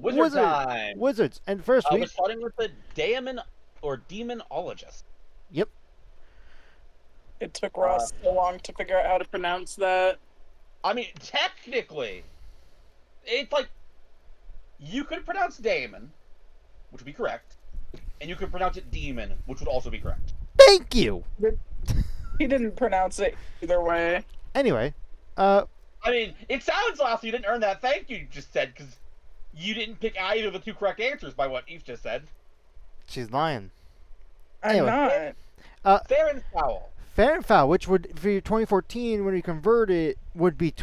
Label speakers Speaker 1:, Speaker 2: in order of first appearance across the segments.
Speaker 1: Wizard time.
Speaker 2: Wizards. And first
Speaker 1: We're starting with the Daemon or Demonologist.
Speaker 2: Yep.
Speaker 3: It took Ross so long to figure out how to pronounce that.
Speaker 1: I mean, technically, it's like you could pronounce Daemon, which would be correct, and you could pronounce it Demon, which would also be correct.
Speaker 2: Thank you.
Speaker 3: He didn't pronounce it either way.
Speaker 2: Anyway,
Speaker 1: I mean, it sounds like you didn't earn that thank you just said because you didn't pick either of the two correct answers by what Eve just said.
Speaker 2: she's lying.
Speaker 3: I'm
Speaker 2: Anyway.
Speaker 3: not.
Speaker 1: Fair and foul.
Speaker 2: Fair and foul, which would for your 2014 when you convert it would be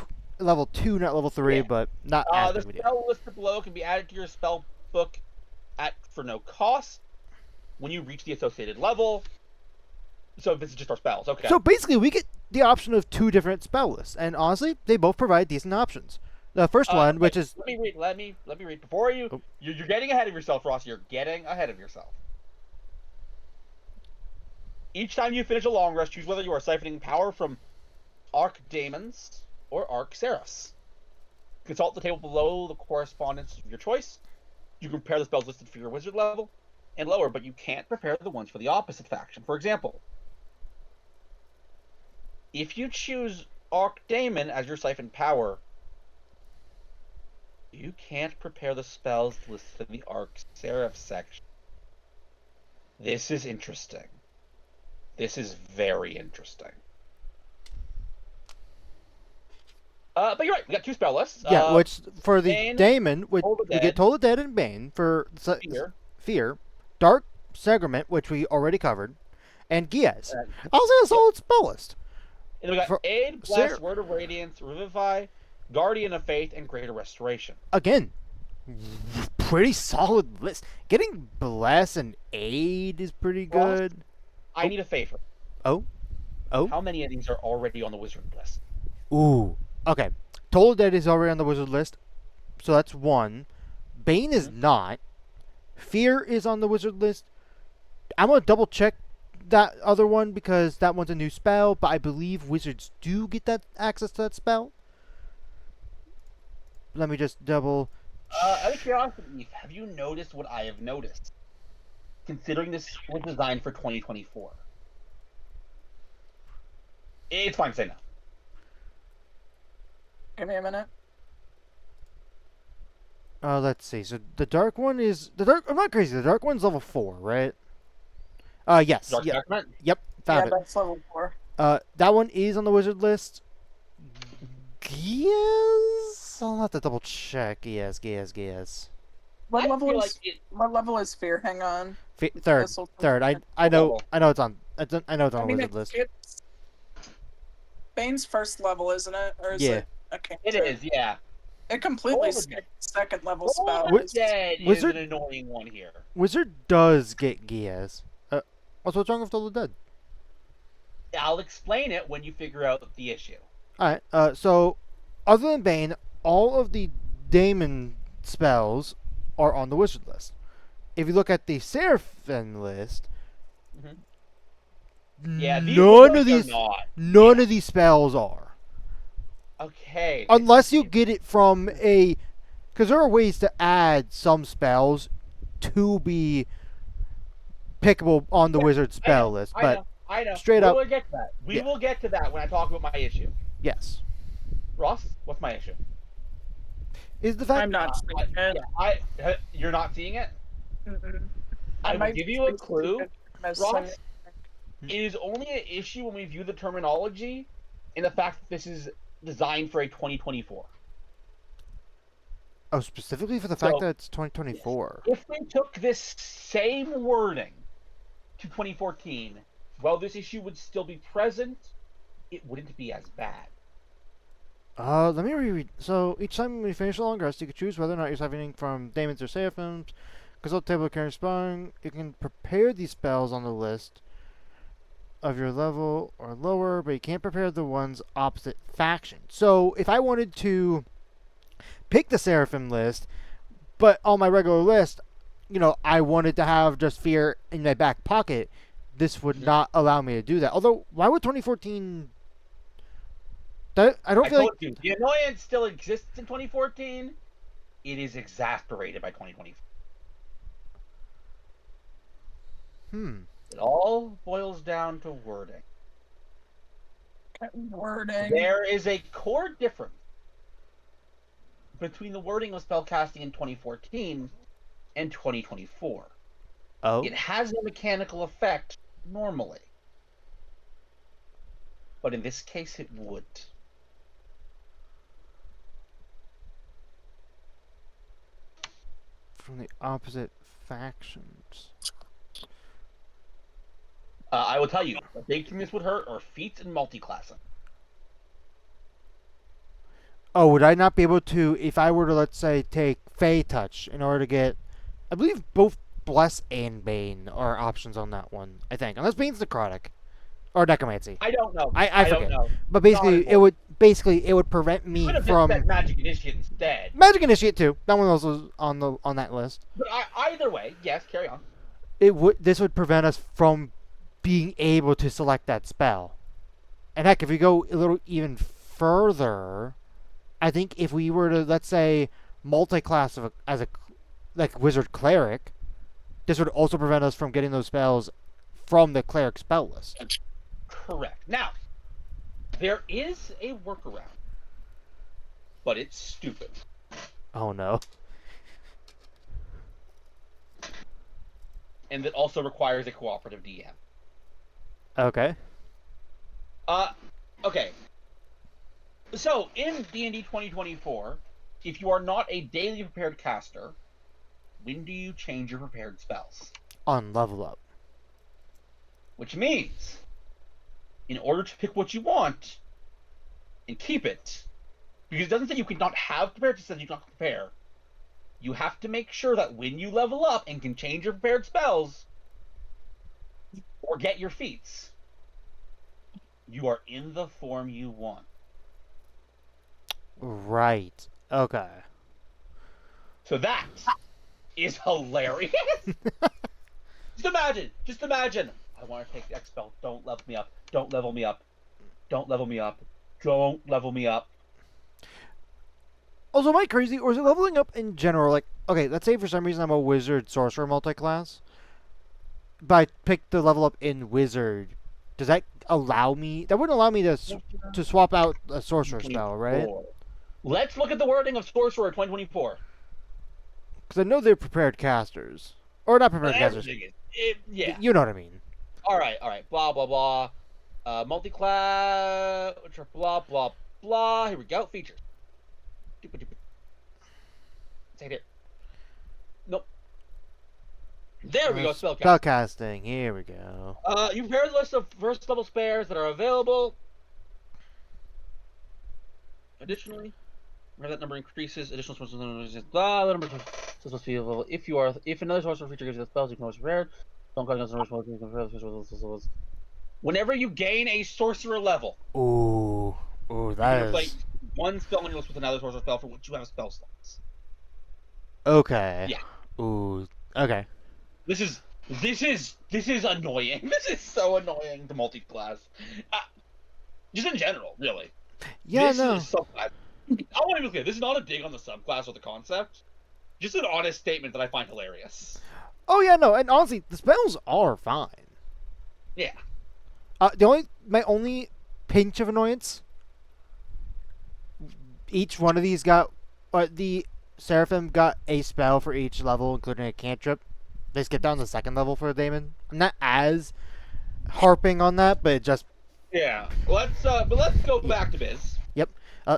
Speaker 2: level 2, not level 3,
Speaker 1: Yeah.
Speaker 2: but not
Speaker 1: The
Speaker 2: as big of a deal.
Speaker 1: spell listed below can be added to your spell book for no cost when you reach the associated level. So this is just our spells, okay?
Speaker 2: So basically, we get the option of 2 different spell lists, and honestly, they both provide decent options. The first one, which is
Speaker 1: let me read before you.
Speaker 2: Oh.
Speaker 1: You're getting ahead of yourself, Ross. You're getting ahead of yourself. Each time you finish a long rest, choose whether you are siphoning power from Archdaemons or Archseraphs. Consult the table below the correspondence of your choice. You can prepare the spells listed for your wizard level and lower, but you can't prepare the ones for the opposite faction. For example, if you choose Archdaemon as your siphon power, you can't prepare the spells listed in the Archseraph section. This is interesting. This is very interesting. But you're right. We got 2 spell lists.
Speaker 2: yeah, which for the
Speaker 1: Bane,
Speaker 2: Daemon, we
Speaker 1: Toll the
Speaker 2: get
Speaker 1: Dead.
Speaker 2: Toll the Dead and Bane for
Speaker 1: Fear.
Speaker 2: Dark Sacrament, which we already covered, and Giaz.
Speaker 1: Uh,
Speaker 2: I'll say a solid spell list.
Speaker 1: And then we got
Speaker 2: For-
Speaker 1: Aid, Bless,
Speaker 2: Sarah-
Speaker 1: Word of Radiance, Revivify, Guardian of Faith, and Greater Restoration.
Speaker 2: Again, pretty solid list. Getting Bless and Aid is pretty
Speaker 1: Ross?
Speaker 2: good.
Speaker 1: I need a favor.
Speaker 2: Oh?
Speaker 1: How many of these are already on the wizard list?
Speaker 2: Ooh. Okay. Toll the Dead is already on the wizard list, so that's 1. Bane is not. Fear is on the wizard list. I'm going to double check that other one because that one's a new spell, but I believe wizards do get that access to that spell. Let me just double.
Speaker 1: Out of curiosity, have you noticed what I have noticed? Considering this was designed for 2024. It's fine to say no.
Speaker 3: Give me a minute.
Speaker 2: Let's see. So the dark one is I'm not crazy. The dark one's level 4, right? Yes.
Speaker 1: Dark
Speaker 2: Yeah.
Speaker 1: Sacrament?
Speaker 2: Yep.
Speaker 3: Yeah,
Speaker 2: Found it.
Speaker 3: that's level 4.
Speaker 2: That one is on the wizard list. Giaz? I'll have to double check. Giaz.
Speaker 3: What
Speaker 1: I
Speaker 3: level
Speaker 1: feel
Speaker 3: is
Speaker 1: like
Speaker 3: what level is Fear? Hang on.
Speaker 2: Third.
Speaker 3: This'll-
Speaker 2: Third. I know it's on. I know it's on
Speaker 3: I
Speaker 2: the
Speaker 3: mean,
Speaker 2: wizard list.
Speaker 3: it's Bane's first level, isn't it? Or is
Speaker 2: Yeah.
Speaker 3: it? Okay.
Speaker 1: It is, yeah.
Speaker 3: It completely
Speaker 1: Toll the
Speaker 3: skipped second level
Speaker 1: Toll
Speaker 3: spell.
Speaker 1: the Dead is
Speaker 2: Wizard-
Speaker 1: an annoying one here.
Speaker 2: Wizard does get Giaz. What's wrong with Toll the Dead?
Speaker 1: I'll explain it when you figure out the issue.
Speaker 2: Alright, so other than Bane, all of the Daemon spells are on the wizard list. If you look at the Seraphim list,
Speaker 1: Yeah, these
Speaker 2: none
Speaker 1: ones
Speaker 2: of
Speaker 1: are
Speaker 2: these
Speaker 1: not.
Speaker 2: none of these spells are.
Speaker 1: Okay.
Speaker 2: Unless you get it from a, because there are ways to add some spells to be pickable on the wizard spell list, but
Speaker 1: I know.
Speaker 2: straight up-
Speaker 1: We'll get to that. We
Speaker 2: Yeah.
Speaker 1: will get to that when I talk about my issue.
Speaker 2: yes,
Speaker 1: Ross, what's my issue?
Speaker 2: is the fact
Speaker 3: I'm not seeing it.
Speaker 1: You're not seeing it?
Speaker 3: Mm-mm.
Speaker 1: I will
Speaker 3: might
Speaker 1: give you a
Speaker 3: be
Speaker 1: clue.
Speaker 3: missing
Speaker 1: Ross,
Speaker 3: it.
Speaker 1: it is only an issue when we view the terminology and the fact that this is designed for a 2024.
Speaker 2: oh specifically for the fact
Speaker 1: So-
Speaker 2: that it's 2024.
Speaker 1: If we took this same wording to 2014, while this issue would still be present, it wouldn't be as bad.
Speaker 2: Let me reread. So each time we finish a long rest, you can choose whether or not you're siphoning from Daemons or Seraphims. Consult the table of current spelling. You can prepare these spells on the list of your level or lower, but you can't prepare the ones opposite faction. So if I wanted to pick the Seraphim list, but on my regular list, I wanted to have just Fear in my back pocket, this would not allow me to do that. Although, why would 2014? I don't
Speaker 1: I
Speaker 2: feel like
Speaker 1: told you, the annoyance still exists in 2014, it is exasperated by 2024. It all boils down to wording.
Speaker 3: Wording.
Speaker 1: There is a core difference between the wording of spellcasting in 2014 and 2024.
Speaker 2: Oh.
Speaker 1: It has a mechanical effect normally. But in this case, it would.
Speaker 2: From the opposite factions.
Speaker 1: I will tell you, the big thing this would hurt are feats and multi-classing.
Speaker 2: Oh, would I not be able to, if I were to, let's say, take Fey Touch in order to get, I believe both Bless and Bane are options on that one, I think. Unless Bane's necrotic. Or Necromancy.
Speaker 1: I don't know.
Speaker 2: I
Speaker 1: don't
Speaker 2: forget.
Speaker 1: know.
Speaker 2: But basically, it would prevent me
Speaker 1: Could have
Speaker 2: from...
Speaker 1: just said Magic Initiate instead.
Speaker 2: Magic Initiate too. That one also was on that list.
Speaker 1: But either way, yes, carry on.
Speaker 2: This would prevent us from being able to select that spell. And heck, if we go a little even further, I think if we were to, let's say, multi-class as a like Wizard Cleric, this would also prevent us from getting those spells from the Cleric spell list.
Speaker 1: Correct. Now, there is a workaround, but it's stupid.
Speaker 2: Oh no.
Speaker 1: And that also requires a cooperative DM.
Speaker 2: Okay.
Speaker 1: Okay. So, in D&D 2024, if you are not a daily prepared caster, when do you change your prepared spells?
Speaker 2: On level up.
Speaker 1: Which means, in order to pick what you want and keep it, because it doesn't say you cannot have prepared, it says you cannot prepare. You have to make sure that when you level up and can change your prepared spells, or get your feats, you are in the form you want.
Speaker 2: Right. Okay.
Speaker 1: So that is hilarious. Just imagine. I want to take the X spell. Don't level me up. Don't level me up. Don't level me up. Don't level me up.
Speaker 2: Also, am I crazy, or is it leveling up in general? Like, okay, let's say for some reason I'm a Wizard Sorcerer multi-class, but I picked the level up in Wizard. Does that allow me? That wouldn't allow me to swap out a Sorcerer spell, right?
Speaker 1: Let's look at the wording of Sorcerer 2024.
Speaker 2: Because I know they're prepared casters, or not prepared casters.
Speaker 1: Yeah.
Speaker 2: You know what I mean.
Speaker 1: All right. Blah blah blah. Multi-class. Blah blah blah. Here we go. Features. Take it. Nope. There we go. Spellcasting.
Speaker 2: Spellcasting. Here we go.
Speaker 1: You prepare the list of first level spares that are available. Additionally, whenever that number increases, additional sources the number must be available. If another sorcerer feature gives you the spells, you can always prepare. Don't call another whenever you gain a sorcerer level,
Speaker 2: Ooh,
Speaker 1: you
Speaker 2: that
Speaker 1: can
Speaker 2: is
Speaker 1: replace one spell on your list with another sorcerer spell for which you have spell slots.
Speaker 2: okay.
Speaker 1: Yeah.
Speaker 2: Ooh, okay.
Speaker 1: This is annoying. This is so annoying to multi-class. Just in general, really.
Speaker 2: Yeah,
Speaker 1: this
Speaker 2: no.
Speaker 1: Is I want to be clear. This is not a dig on the subclass or the concept. Just an honest statement that I find hilarious.
Speaker 2: Oh yeah, no, and honestly, the spells are fine.
Speaker 1: Yeah.
Speaker 2: My only pinch of annoyance. Each one of these got, the Seraphim got a spell for each level, including a cantrip. They skip down to the second level for a Daemon. I'm not as harping on that, but it just.
Speaker 1: Yeah. Let's go back to biz.
Speaker 2: Yep.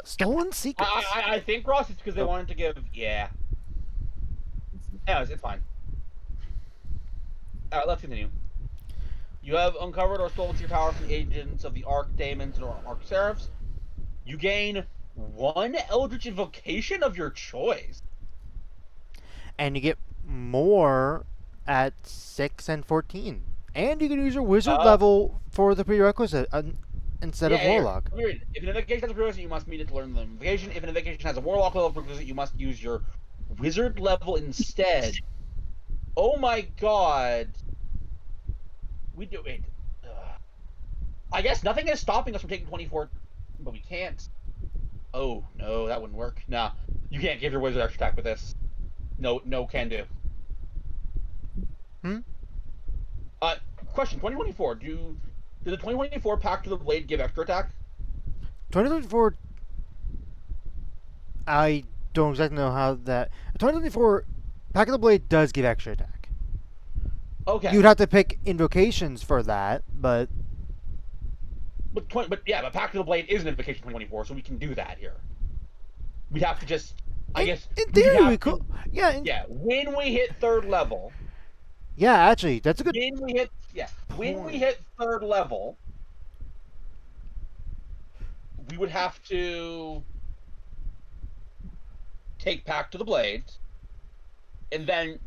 Speaker 2: Stolen Secrets.
Speaker 1: I think, Ross, it's because they wanted to give. Yeah. Anyways, it's fine. Alright, let's continue. You have uncovered or stolen secret power from the agents of the Archdaemons or Archseraphs. You gain one Eldritch Invocation of your choice.
Speaker 2: And you get more at 6 and 14. And you can use your wizard level for the prerequisite instead of warlock.
Speaker 1: If an invocation has a prerequisite, you must meet it to learn the invocation. If an invocation has a warlock level prerequisite, you must use your wizard level instead. Oh my god. We do it. I guess nothing is stopping us from taking 24, but we can't. Oh, no, that wouldn't work. Nah. You can't give your wizard extra attack with this. No, can do.
Speaker 2: Hmm?
Speaker 1: Question: 2024. Did the 2024 Pact of the Blade give extra attack?
Speaker 2: 2024. I don't exactly know how that. 2024 Pack of the Blade does give extra attack.
Speaker 1: Okay.
Speaker 2: You'd have to pick invocations for that, but
Speaker 1: But Pact of the Blade is an invocation 2024, so we can do that here. We have to just, I guess.
Speaker 2: in theory
Speaker 1: have
Speaker 2: we could. Yeah.
Speaker 1: Yeah, when we hit third level.
Speaker 2: Yeah, actually, that's a good.
Speaker 1: When we hit third level, we would have to take Pact of the Blade, and then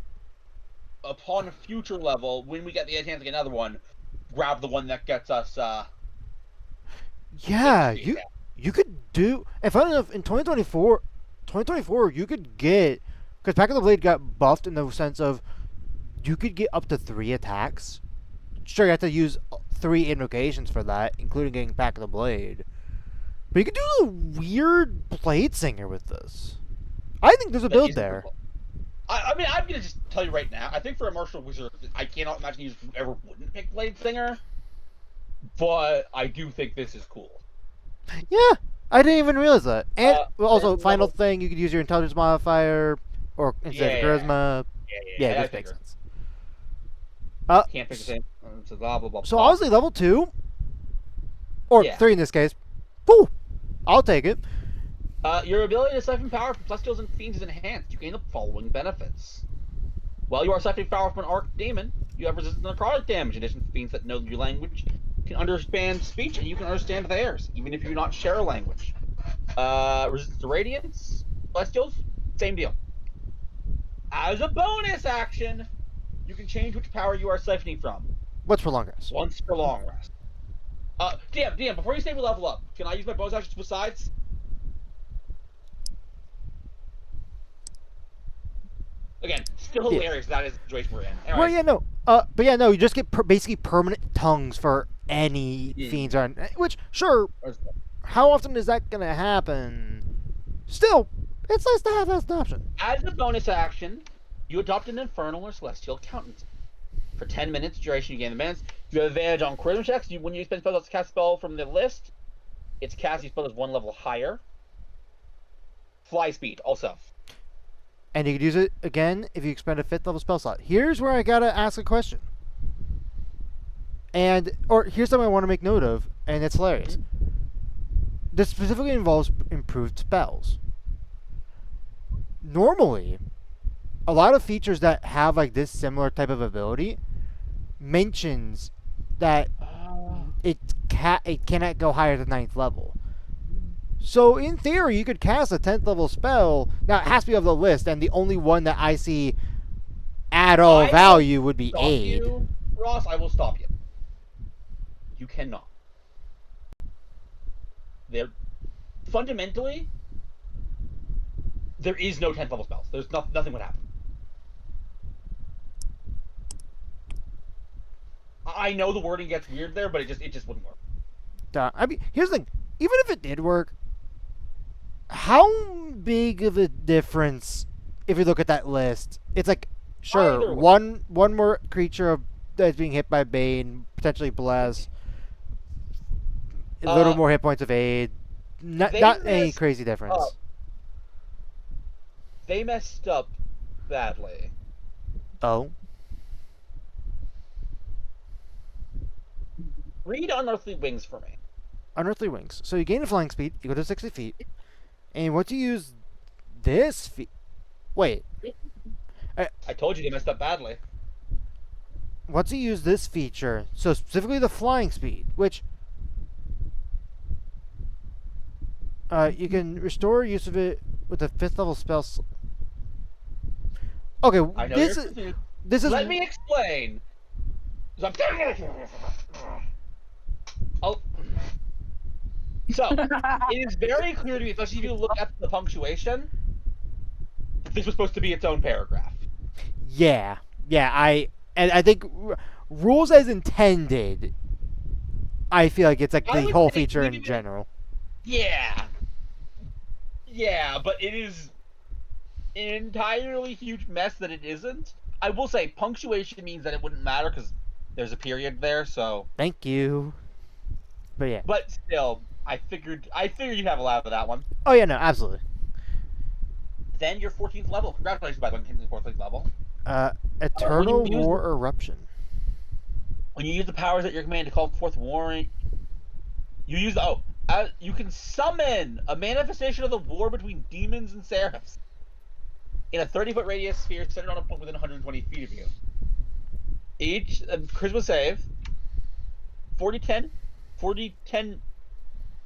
Speaker 1: upon a future level, when we get the chance to get another one, grab the one that gets us.
Speaker 2: Yeah, you could do. And funny enough, in 2024, you could get, because Pack of the Blade got buffed in the sense of you could get up to 3 attacks. Sure, you have to use 3 invocations for that, including getting Pack of the Blade. But you could do a weird Blade Singer with this. I think there's a build there.
Speaker 1: I mean, I'm gonna just tell you right now. I think for a martial wizard, I cannot imagine you ever wouldn't pick Blade Singer. But I do think this is cool.
Speaker 2: Yeah, I didn't even realize that. And also,
Speaker 1: and
Speaker 2: final
Speaker 1: level-
Speaker 2: thing, you could use your intelligence modifier, or instead of charisma. Yeah, this makes sense.
Speaker 1: Can't pick the same. So blah blah blah.
Speaker 2: So
Speaker 1: blah.
Speaker 2: honestly, level 2, or
Speaker 1: Yeah.
Speaker 2: 3 in this case, woo, I'll take it.
Speaker 1: Your ability to siphon power from celestials and fiends is enhanced. You gain the following benefits. While you are siphoning power from an archdemon, you have resistance to necrotic damage. In addition, fiends that know your language can understand speech, and you can understand theirs, even if you do not share a language. Resistance to radiance, celestials, same deal. As a bonus action, you can change which power you are siphoning from.
Speaker 2: What's for long rest?
Speaker 1: Once for long rest. DM, before you say we level up, can I use my bonus actions besides? Again, still
Speaker 2: Yeah.
Speaker 1: hilarious. That is the situation we're in. Anyway,
Speaker 2: Well, yeah, no. But yeah, no. You just get basically permanent tongues for any
Speaker 1: Yeah.
Speaker 2: fiends on. Which, sure. How often is that gonna happen? Still, it's nice to have that as an option.
Speaker 1: As a bonus action, you adopt an infernal or celestial countenance. For 10 minutes duration, you gain the minutes. You have advantage on charisma checks. When you spend spells to cast spell from the list, its casting spell is 1 level higher. Fly speed also.
Speaker 2: And you could use it again if you expend a 5th level spell slot. Here's where I gotta ask a question. Or here's something I want to make note of, and it's hilarious. This specifically involves improved spells. Normally, a lot of features that have like this similar type of ability mentions that it cannot go higher than 9th level. So in theory, you could cast a 10th level spell. Now it has to be of the list, and the only one that I see at all value would be Aid.
Speaker 1: Ross, I will stop you. You cannot. Fundamentally, there is no 10th level spells. There's nothing would happen. I know the wording gets weird there, but it just wouldn't work.
Speaker 2: I mean, here's the thing. Even if it did work, how big of a difference if you look at that list? It's like, sure, one more creature that's being hit by Bane, potentially Bless, a little more hit points of Aid. Not any crazy difference.
Speaker 1: They messed up badly.
Speaker 2: Oh?
Speaker 1: Read Unearthly Wings for me.
Speaker 2: Unearthly Wings. So you gain a flying speed, you go to 60 feet, and once you use this wait.
Speaker 1: I told you they messed up badly.
Speaker 2: Once you use this feature, so specifically the flying speed, which you can restore use of it with a 5th level spell. Okay,
Speaker 1: I know
Speaker 2: this is.
Speaker 1: Let me explain. So it is very clear to me, especially if you look at the punctuation, that this was supposed to be its own paragraph.
Speaker 2: Yeah. I think rules as intended. I feel like it's like the whole feature in general.
Speaker 1: Yeah, but it is an entirely huge mess that it isn't. I will say punctuation means that it wouldn't matter because there's a period there. So,
Speaker 2: Thank you. But yeah.
Speaker 1: but still, I figured you'd have a lot of that one.
Speaker 2: Oh yeah, no, absolutely.
Speaker 1: Then your 14th level. Congratulations, by the way, on the 14th level.
Speaker 2: Eternal
Speaker 1: when you use
Speaker 2: War Eruption.
Speaker 1: When you use the powers at your command to call forth war, you use you can summon a manifestation of the war between demons and seraphs in a 30-foot radius sphere centered on a point within 120 feet of you. Each charisma save, 40-10, 40-10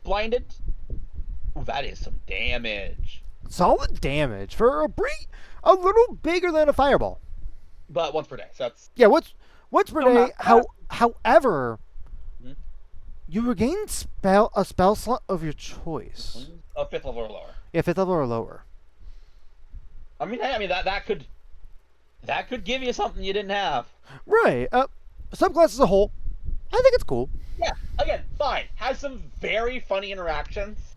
Speaker 1: blinded. Ooh, that is some damage.
Speaker 2: Solid damage for a little bigger than a fireball.
Speaker 1: But once per day, so that's...
Speaker 2: Yeah, once per
Speaker 3: Still
Speaker 2: day.
Speaker 3: not
Speaker 2: However,
Speaker 1: Mhm.
Speaker 2: you regain a spell slot of your choice.
Speaker 1: A 5th level or lower.
Speaker 2: Yeah, 5th level or lower.
Speaker 1: I mean, that could give you something you didn't have.
Speaker 2: Right. Subclass as a whole, I think it's cool.
Speaker 1: Yeah, again, fine. Has some very funny interactions.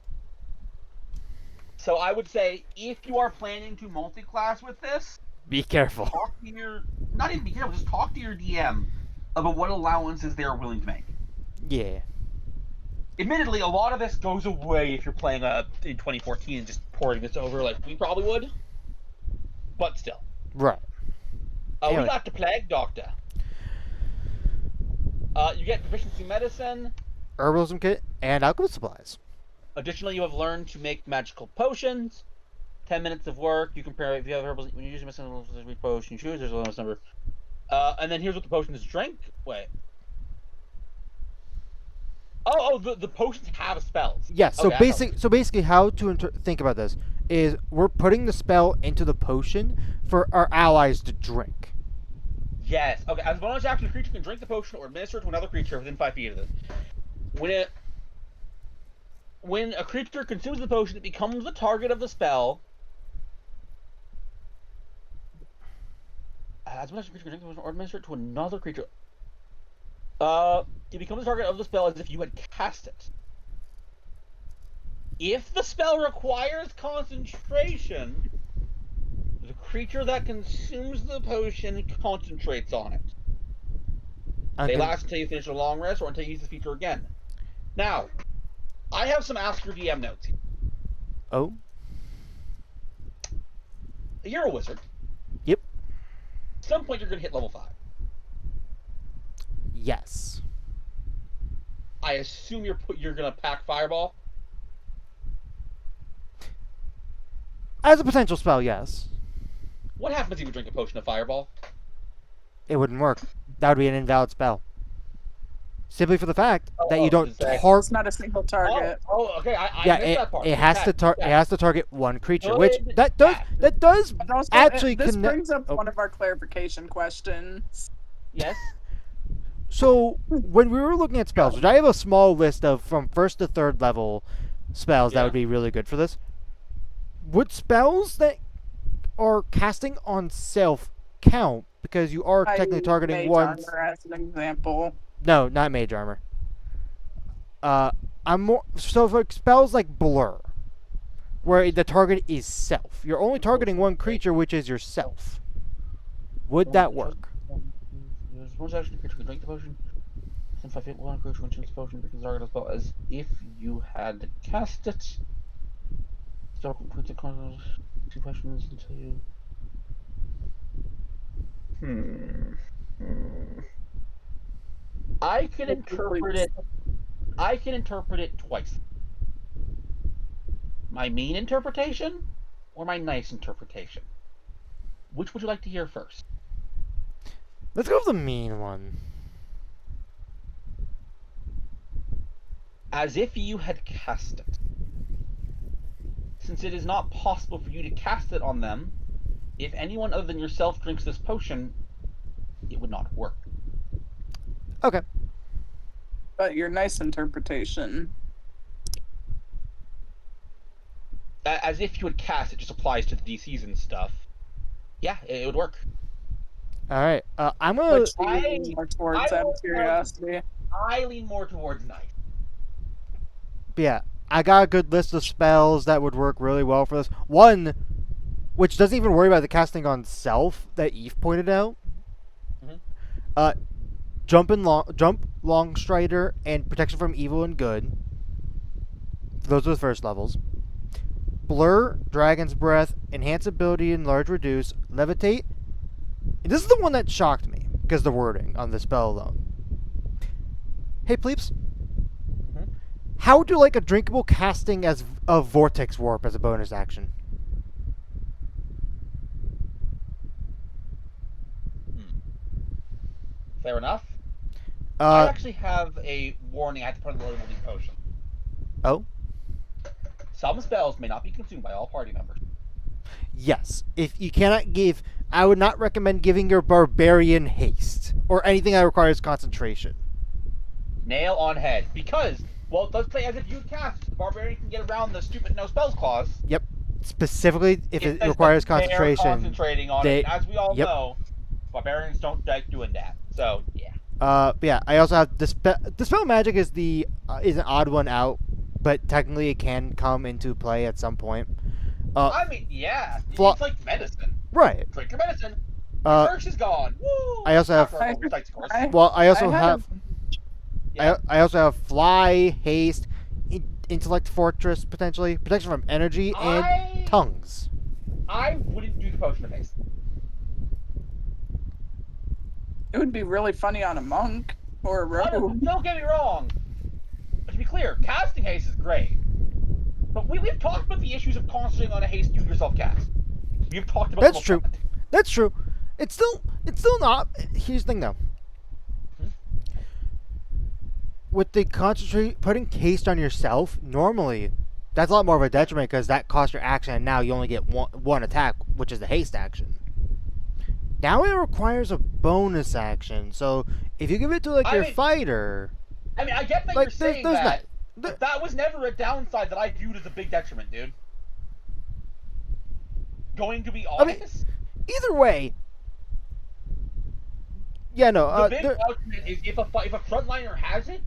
Speaker 1: So I would say, if you are planning to multi-class with this,
Speaker 2: Be careful.
Speaker 1: talk to your... Not even be careful, just talk to your DM about what allowances they're willing to make.
Speaker 2: Yeah.
Speaker 1: Admittedly, a lot of this goes away if you're playing in 2014 and just pouring this over like we probably would. But still.
Speaker 2: Right. Anyway.
Speaker 1: We got the Plague Doctor. You get proficiency medicine.
Speaker 2: Herbalism kit and alchemy supplies.
Speaker 1: Additionally, you have learned to make magical potions. 10 minutes of work. You compare if you have herbal. When you use a medicinal potion, you choose. There's a lowest number. And then here's what the potions drink. Wait. The potions have spells.
Speaker 2: Yeah. So
Speaker 1: Okay,
Speaker 2: basically, how to think about this is we're putting the spell into the potion for our allies to drink.
Speaker 1: Yes. Okay. As a bonus action, the creature can drink the potion or administer it to another creature within 5 feet of it. When a creature consumes the potion, it becomes the target of the spell. As a bonus action, the creature can drink the potion or administer it to another creature. It becomes the target of the spell as if you had cast it. If the spell requires concentration, the creature that consumes the potion concentrates on it. They last until you finish a long rest or until you use the feature again. Now, I have some Ask Your DM notes here.
Speaker 2: Oh.
Speaker 1: You're a wizard.
Speaker 2: Yep.
Speaker 1: At some point, you're going to hit level 5.
Speaker 2: Yes.
Speaker 1: I assume you're going to pack Fireball.
Speaker 2: As a potential spell, yes.
Speaker 1: What happens if you drink a potion of Fireball?
Speaker 2: It wouldn't work. That would be an invalid spell. Simply for the fact that you don't
Speaker 1: it's a-
Speaker 2: target.
Speaker 3: It's not a single target.
Speaker 1: Okay. I
Speaker 2: Yeah,
Speaker 1: missed that part.
Speaker 2: it has to
Speaker 1: Okay.
Speaker 2: it has to target one creature,
Speaker 1: Good
Speaker 2: which that does
Speaker 3: But also,
Speaker 2: actually
Speaker 3: this
Speaker 2: connect-
Speaker 3: brings up
Speaker 2: oh.
Speaker 3: one of our clarification questions.
Speaker 1: Yes.
Speaker 2: So when we were looking at spells, which I have a small list of from 1st to 3rd level spells that
Speaker 1: Yeah.
Speaker 2: would be really good for this. Would spells that are casting on self count because you are technically targeting
Speaker 3: Mage
Speaker 2: one?
Speaker 3: Armor as an example.
Speaker 2: No, not mage armor. I'm more so for spells like blur, where the target is self. You're only targeting one creature, which is yourself. Would that work?
Speaker 1: There's one action the creature can drink the potion. Since 5 feet, one creature when chooses the potion becomes target as well as if you had cast it. Stop and put the content 2 questions until you. I can interpret it twice. My mean interpretation or my nice interpretation? Which would you like to hear first?
Speaker 2: Let's go with the mean one.
Speaker 1: As if you had cast it. Since it is not possible for you to cast it on them, if anyone other than yourself drinks this potion, it would not work.
Speaker 2: Okay.
Speaker 3: But your nice interpretation.
Speaker 1: As if you had cast, it just applies to the DCs and stuff. Yeah, it would work.
Speaker 2: All right. I'm gonna.
Speaker 3: Which do you lean more towards out of curiosity?
Speaker 1: I lean more towards nice.
Speaker 2: Yeah, I got a good list of spells that would work really well for this. One, which doesn't even worry about the casting on self that Eve pointed out.
Speaker 1: Mhm.
Speaker 2: Jump, long strider, and protection from evil and good. Those are the first levels. Blur, Dragon's Breath, enhance ability, enlarge, reduce, levitate. And this is the one that shocked me because the wording on the spell alone. Hey, Pleeps.
Speaker 1: Mhm.
Speaker 2: How would you like a drinkable casting as a vortex warp as a bonus action?
Speaker 1: Fair enough. I
Speaker 2: Uh
Speaker 1: actually have a warning. I have to put on the label of the potion.
Speaker 2: oh.
Speaker 1: Some spells may not be consumed by all party members.
Speaker 2: Yes. If you cannot give, I would not recommend giving your barbarian haste or anything that requires concentration.
Speaker 1: Nail on head. Because, well, it does play as if you cast. The barbarian can get around the stupid no spells clause.
Speaker 2: Yep. Specifically, if it
Speaker 1: says
Speaker 2: requires
Speaker 1: that they're
Speaker 2: concentration.
Speaker 1: concentrating on it. And as we all
Speaker 2: Yep.
Speaker 1: know, barbarians don't like doing that. So, yeah.
Speaker 2: Yeah. I also have dispel magic is is an odd one out, but technically it can come into play at some point.
Speaker 1: I mean, yeah.
Speaker 2: Fla-
Speaker 1: It's like medicine.
Speaker 2: Right.
Speaker 1: Drink your medicine. Your curse is gone. Woo!
Speaker 2: I also have-
Speaker 1: After a moment, of course.
Speaker 2: Well, I also
Speaker 3: I
Speaker 2: have.
Speaker 1: Yeah.
Speaker 2: I also have fly, haste, intellect fortress potentially, protection from energy, and tongues.
Speaker 1: I wouldn't do the potion of haste.
Speaker 3: It would be really funny on a monk or a rogue.
Speaker 1: Don't get me wrong. But to be clear, casting haste is great. But we've talked about the issues of concentrating on a haste you yourself cast. We've talked about
Speaker 2: That's
Speaker 1: them
Speaker 2: true.
Speaker 1: before.
Speaker 2: That's true. It's still not. Here's the thing though. With the putting haste on yourself, normally that's a lot more of a detriment because that costs your action, and now you only get one attack, which is the haste action. Now it requires a bonus action, so if you give it to your fighter,
Speaker 1: I mean, I get that
Speaker 2: like
Speaker 1: you're saying
Speaker 2: there's
Speaker 1: that,
Speaker 2: not.
Speaker 1: but that was never a downside that I viewed as a big detriment, dude. Going to be honest,
Speaker 2: Either way, yeah, no.
Speaker 1: the big detriment is if a frontliner has it,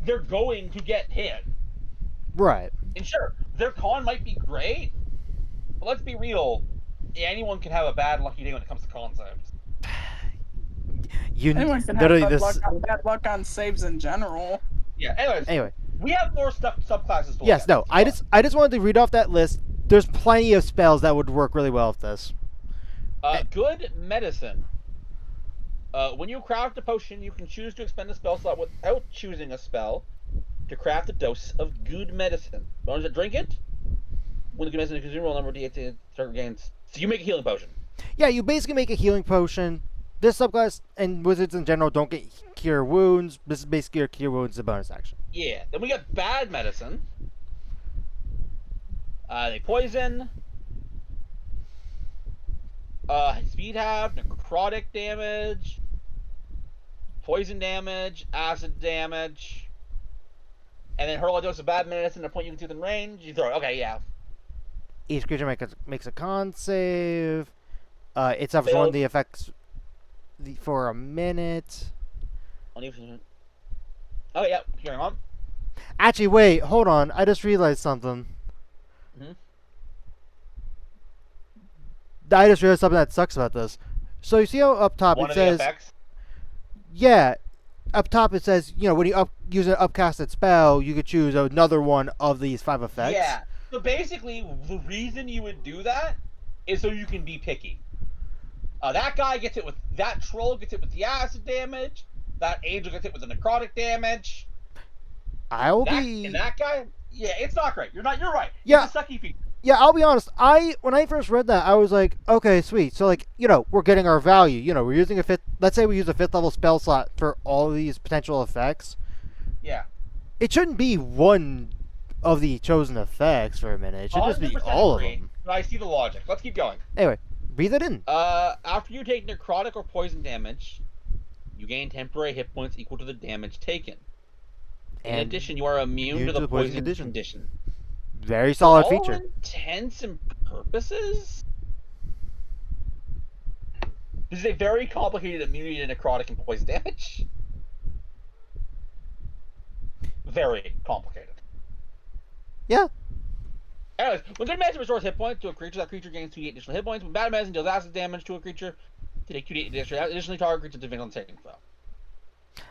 Speaker 1: they're going to get hit.
Speaker 2: Right.
Speaker 1: And sure, their con might be great, but let's be real. Anyone can have a bad lucky day when it comes to con saves.
Speaker 3: Anyone can have bad luck on saves in general.
Speaker 1: Yeah.
Speaker 2: Anyway,
Speaker 1: we have more subclasses to look
Speaker 2: yes,
Speaker 1: at.
Speaker 2: no. I just wanted to read off that list. There's plenty of spells that would work really well with this.
Speaker 1: Good medicine. When you craft a potion, you can choose to expend a spell slot without choosing a spell to craft a dose of good medicine. Bonus to drink it. When the good medicine is consumed, roll number d8 target gains. So you make a healing potion.
Speaker 2: Yeah, you basically make a healing potion. This subclass and wizards in general don't get cure wounds. This is basically your cure wounds, a bonus action.
Speaker 1: Yeah. Then we got bad medicine. They poison. Speed half, necrotic damage, poison damage, acid damage, and then hurl a dose of bad medicine at a point you can see within range. You throw it. Okay, yeah.
Speaker 2: Each creature makes a con save. It suffers one of the effects for a minute.
Speaker 1: Oh yeah, hearing on.
Speaker 2: Actually, wait, hold on. I just realized something.
Speaker 1: Mhm.
Speaker 2: I just realized something that sucks about this. So you see how up top
Speaker 1: One
Speaker 2: it
Speaker 1: of the
Speaker 2: says,
Speaker 1: effects.
Speaker 2: yeah, up top it says, when you use an upcasted spell, you could choose another one of these 5 effects.
Speaker 1: Yeah. So basically, the reason you would do that is so you can be picky. That guy gets hit with that troll gets hit with the acid damage. That angel gets hit with the necrotic damage. And that guy, yeah, it's not great. You're right.
Speaker 2: Yeah.
Speaker 1: It's a sucky feature.
Speaker 2: Yeah, I'll be honest. When I first read that, I was like, okay, sweet. So we're getting our value. We're using let's say we use a 5th level spell slot for all of these potential effects.
Speaker 1: Yeah.
Speaker 2: It shouldn't be one of the chosen effects for a minute. It should just be
Speaker 1: 100%
Speaker 2: all
Speaker 1: agree,
Speaker 2: of them.
Speaker 1: But I see the logic. Let's keep going.
Speaker 2: Anyway, breathe it in.
Speaker 1: After you take necrotic or poison damage, you gain temporary hit points equal to the damage taken. In
Speaker 2: And
Speaker 1: addition, you are immune to the poison condition.
Speaker 2: Very solid
Speaker 1: For
Speaker 2: feature.
Speaker 1: all intents and purposes, this is a very complicated immunity to necrotic and poison damage. Very complicated.
Speaker 2: Yeah.
Speaker 1: Anyways, when good medicine restores hit points to a creature, that creature gains 2d8 additional hit points. When bad medicine deals acid damage to a creature, to take 2d8 additionally target creature to advantage on the saving throw.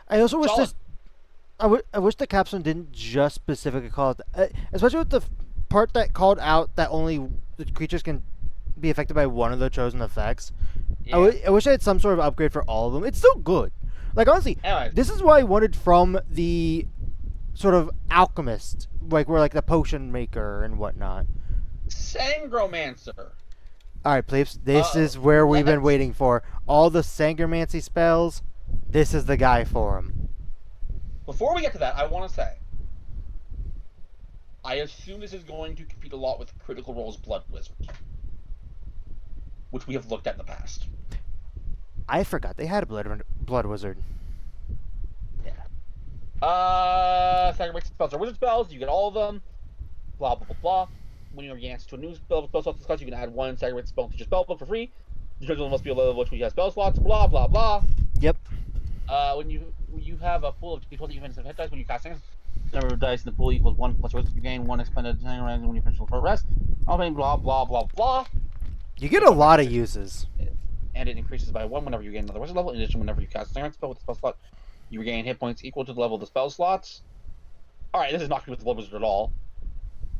Speaker 2: I also wish
Speaker 1: Solid.
Speaker 2: this. I wish the capstone didn't just specifically call it, especially with the part that called out that only the creatures can be affected by one of the chosen effects.
Speaker 1: Yeah.
Speaker 2: I wish I had some sort of upgrade for all of them. It's still good. Like honestly,
Speaker 1: Anyways,
Speaker 2: this is what I wanted from the sort of alchemist, like we're like the potion maker and whatnot.
Speaker 1: Sangromancer.
Speaker 2: All right, plebes, this is where we've been
Speaker 1: let's-
Speaker 2: waiting for. All the Sangromancy spells. This is the guy for them.
Speaker 1: Before we get to that, I want to say, I assume this is going to compete a lot with Critical Role's Blood Wizard, which we have looked at in the past.
Speaker 2: I forgot they had a blood wizard.
Speaker 1: Sacrifice spells are wizard spells. You get all of them. Blah blah blah blah. When you gain access to a new spell slot discuss, you can add one sacrifice spell to your spell book for free. The chosen one must be a level which we have spell slots. Blah blah blah.
Speaker 2: Yep.
Speaker 1: When you have a pool of d12 events of hit dice when you cast things, the number of dice in the pool equals 1 plus wisdom. You gain 1 expended when you finish a short rest. All blah blah blah blah.
Speaker 2: You get a lot of uses.
Speaker 1: And it increases by 1 whenever you gain another wizard level. In addition, whenever you cast a spell with the spell slot, you regain hit points equal to the level of the spell slots. Alright, this is not good with the blood wizard at all.